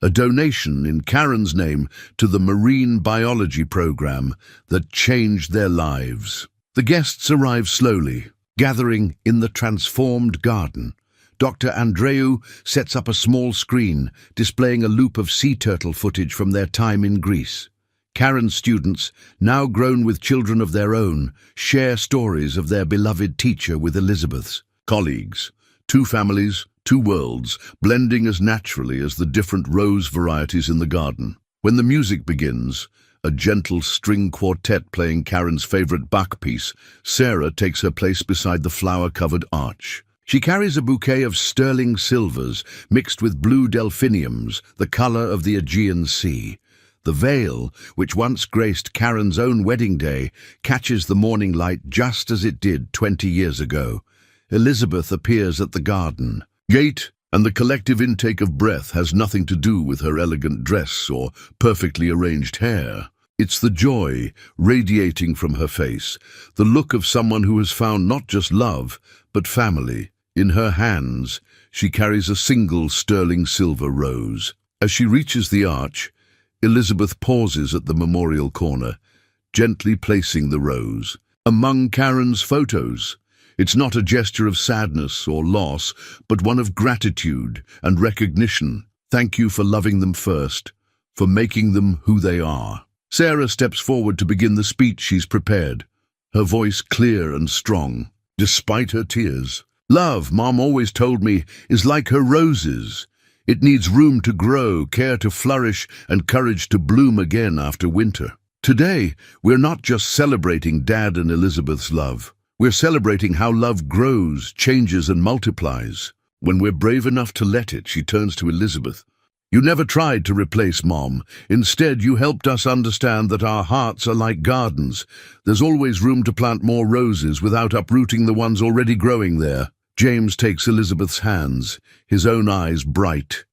a donation in Karen's name to the marine biology program that changed their lives. The guests arrive slowly, gathering in the transformed garden. Dr. Andreu sets up a small screen, displaying a loop of sea turtle footage from their time in Greece. Karen's students, now grown with children of their own, share stories of their beloved teacher with Elizabeth's colleagues. Two families, two worlds, blending as naturally as the different rose varieties in the garden. When the music begins, a gentle string quartet playing Karen's favorite Bach piece, Sarah takes her place beside the flower-covered arch. She carries a bouquet of sterling silvers mixed with blue delphiniums, the color of the Aegean Sea. The veil, which once graced Karen's own wedding day, catches the morning light just as it did 20 years ago. Elizabeth appears at the garden gate, and the collective intake of breath has nothing to do with her elegant dress or perfectly arranged hair. It's the joy radiating from her face, the look of someone who has found not just love, but family. In her hands, she carries a single sterling silver rose. As she reaches the arch, Elizabeth pauses at the memorial corner, gently placing the rose among Karen's photos. It's not a gesture of sadness or loss, but one of gratitude and recognition. Thank you for loving them first, for making them who they are. Sarah steps forward to begin the speech she's prepared, her voice clear and strong, despite her tears. Love, Mom always told me, is like her roses. It needs room to grow, care to flourish, and courage to bloom again after winter. Today, we're not just celebrating Dad and Elizabeth's love. We're celebrating how love grows, changes, and multiplies. When we're brave enough to let it, she turns to Elizabeth. You never tried to replace Mom. Instead, you helped us understand that our hearts are like gardens. There's always room to plant more roses without uprooting the ones already growing there. James takes Elizabeth's hands, his own eyes bright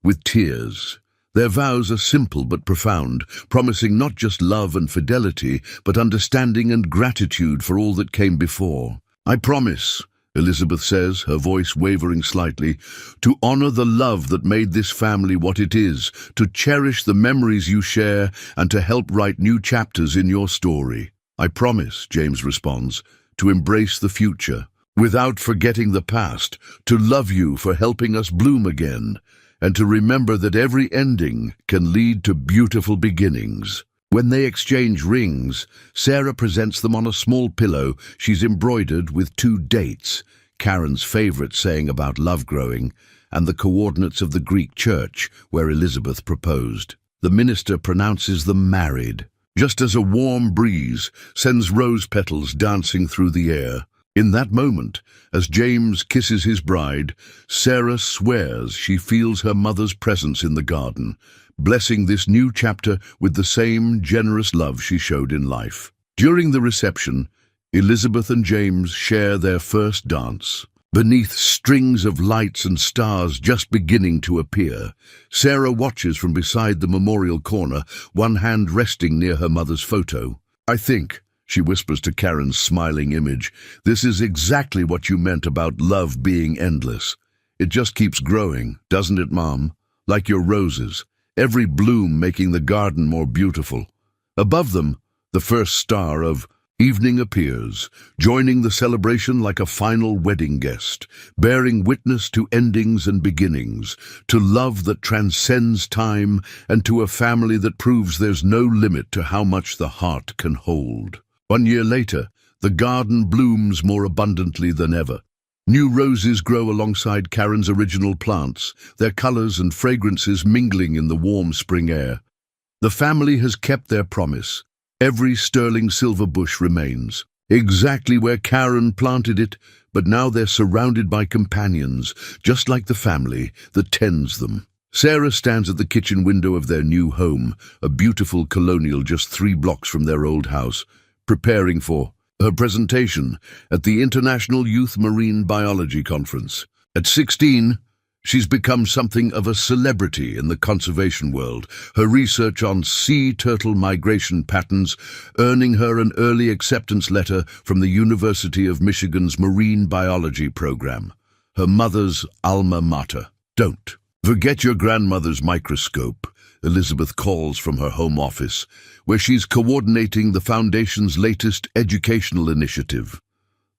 with tears. Their vows are simple but profound, promising not just love and fidelity, but understanding and gratitude for all that came before. I promise, Elizabeth says, her voice wavering slightly, to honor the love that made this family what it is, to cherish the memories you share, and to help write new chapters in your story. I promise, James responds, to embrace the future, without forgetting the past, to love you for helping us bloom again, and to remember that every ending can lead to beautiful beginnings. When they exchange rings, Sarah presents them on a small pillow she's embroidered with two dates, Karen's favorite saying about love growing, and the coordinates of the Greek church where Elizabeth proposed. The minister pronounces them married, just as a warm breeze sends rose petals dancing through the air. In that moment, as James kisses his bride, Sarah swears she feels her mother's presence in the garden, blessing this new chapter with the same generous love she showed in life. During the reception, Elizabeth and James share their first dance. Beneath strings of lights and stars just beginning to appear, Sarah watches from beside the memorial corner, one hand resting near her mother's photo. I think, she whispers to Karen's smiling image, this is exactly what you meant about love being endless. It just keeps growing, doesn't it, Mom? Like your roses, every bloom making the garden more beautiful. Above them, the first star of evening appears, joining the celebration like a final wedding guest, bearing witness to endings and beginnings, to love that transcends time, and to a family that proves there's no limit to how much the heart can hold. 1 year later, the garden blooms more abundantly than ever. New roses grow alongside Karen's original plants, their colors and fragrances mingling in the warm spring air. The family has kept their promise. Every sterling silver bush remains, exactly where Karen planted it, but now they're surrounded by companions, just like the family that tends them. Sarah stands at the kitchen window of their new home, a beautiful colonial just 3 blocks from their old house, preparing for her presentation at the International Youth Marine Biology Conference. At 16, she's become something of a celebrity in the conservation world, her research on sea turtle migration patterns earning her an early acceptance letter from the University of Michigan's Marine Biology program, her mother's alma mater. Don't Forget your grandmother's microscope, Elizabeth calls from her home office, where she's coordinating the Foundation's latest educational initiative.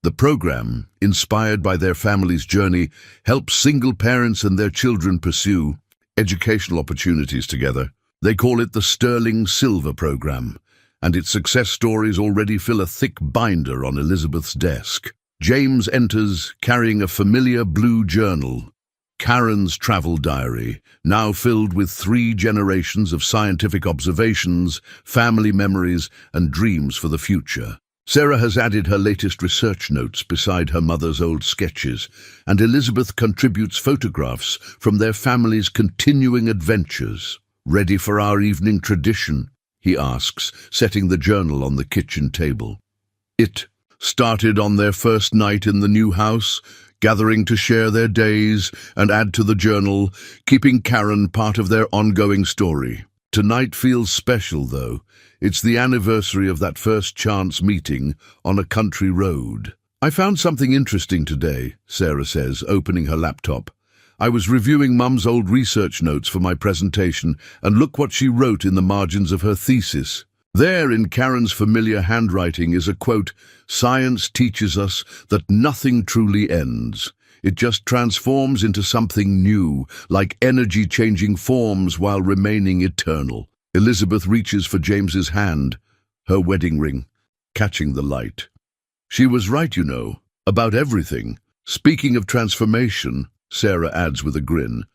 The program, inspired by their family's journey, helps single parents and their children pursue educational opportunities together. They call it the Sterling Silver Program, and its success stories already fill a thick binder on Elizabeth's desk. James enters carrying a familiar blue journal, Karen's travel diary, now filled with 3 generations of scientific observations, family memories, and dreams for the future. Sarah has added her latest research notes beside her mother's old sketches, and Elizabeth contributes photographs from their family's continuing adventures. "Ready for our evening tradition?" he asks, setting the journal on the kitchen table. It started on their first night in the new house, gathering to share their days and add to the journal, keeping Karen part of their ongoing story. Tonight feels special, though. It's the anniversary of that first chance meeting on a country road. "I found something interesting today," Sarah says, opening her laptop. "I was reviewing Mum's old research notes for my presentation, and look what she wrote in the margins of her thesis." There, in Karen's familiar handwriting, is a quote, "Science teaches us that nothing truly ends. It just transforms into something new, like energy changing forms while remaining eternal." Elizabeth reaches for James's hand, her wedding ring, catching the light. "She was right, you know, about everything." Speaking of transformation, Sarah adds with a grin,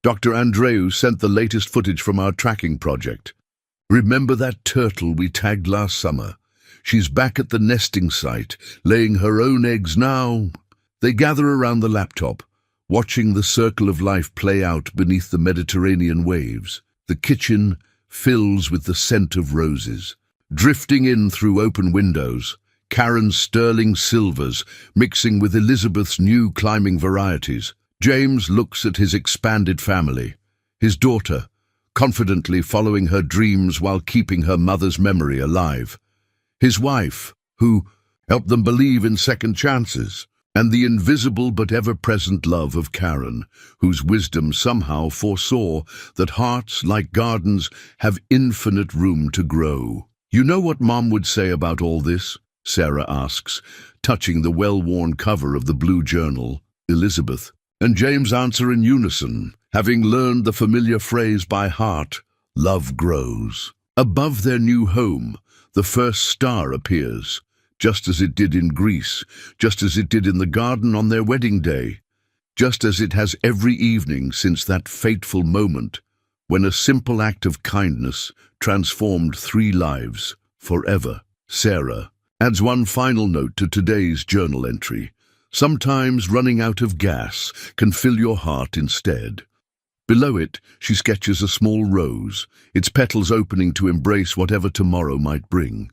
"Dr. Andreu sent the latest footage from our tracking project. Remember that turtle we tagged last summer? She's back at the nesting site, laying her own eggs now." They gather around the laptop, watching the circle of life play out beneath the Mediterranean waves. The kitchen fills with the scent of roses. Drifting in through open windows, Karen's sterling silvers mixing with Elizabeth's new climbing varieties. James looks at his expanded family, his daughter, confidently following her dreams while keeping her mother's memory alive. His wife, who helped them believe in second chances, and the invisible but ever-present love of Karen, whose wisdom somehow foresaw that hearts, like gardens, have infinite room to grow. "You know what Mom would say about all this?" Sarah asks, touching the well-worn cover of the blue journal. Elizabeth and James answer in unison, having learned the familiar phrase by heart, "Love grows." Above their new home, the first star appears, just as it did in Greece, just as it did in the garden on their wedding day, just as it has every evening since that fateful moment when a simple act of kindness transformed 3 lives forever. Sarah adds one final note to today's journal entry. "Sometimes running out of gas can fill your heart instead." Below it, she sketches a small rose, its petals opening to embrace whatever tomorrow might bring.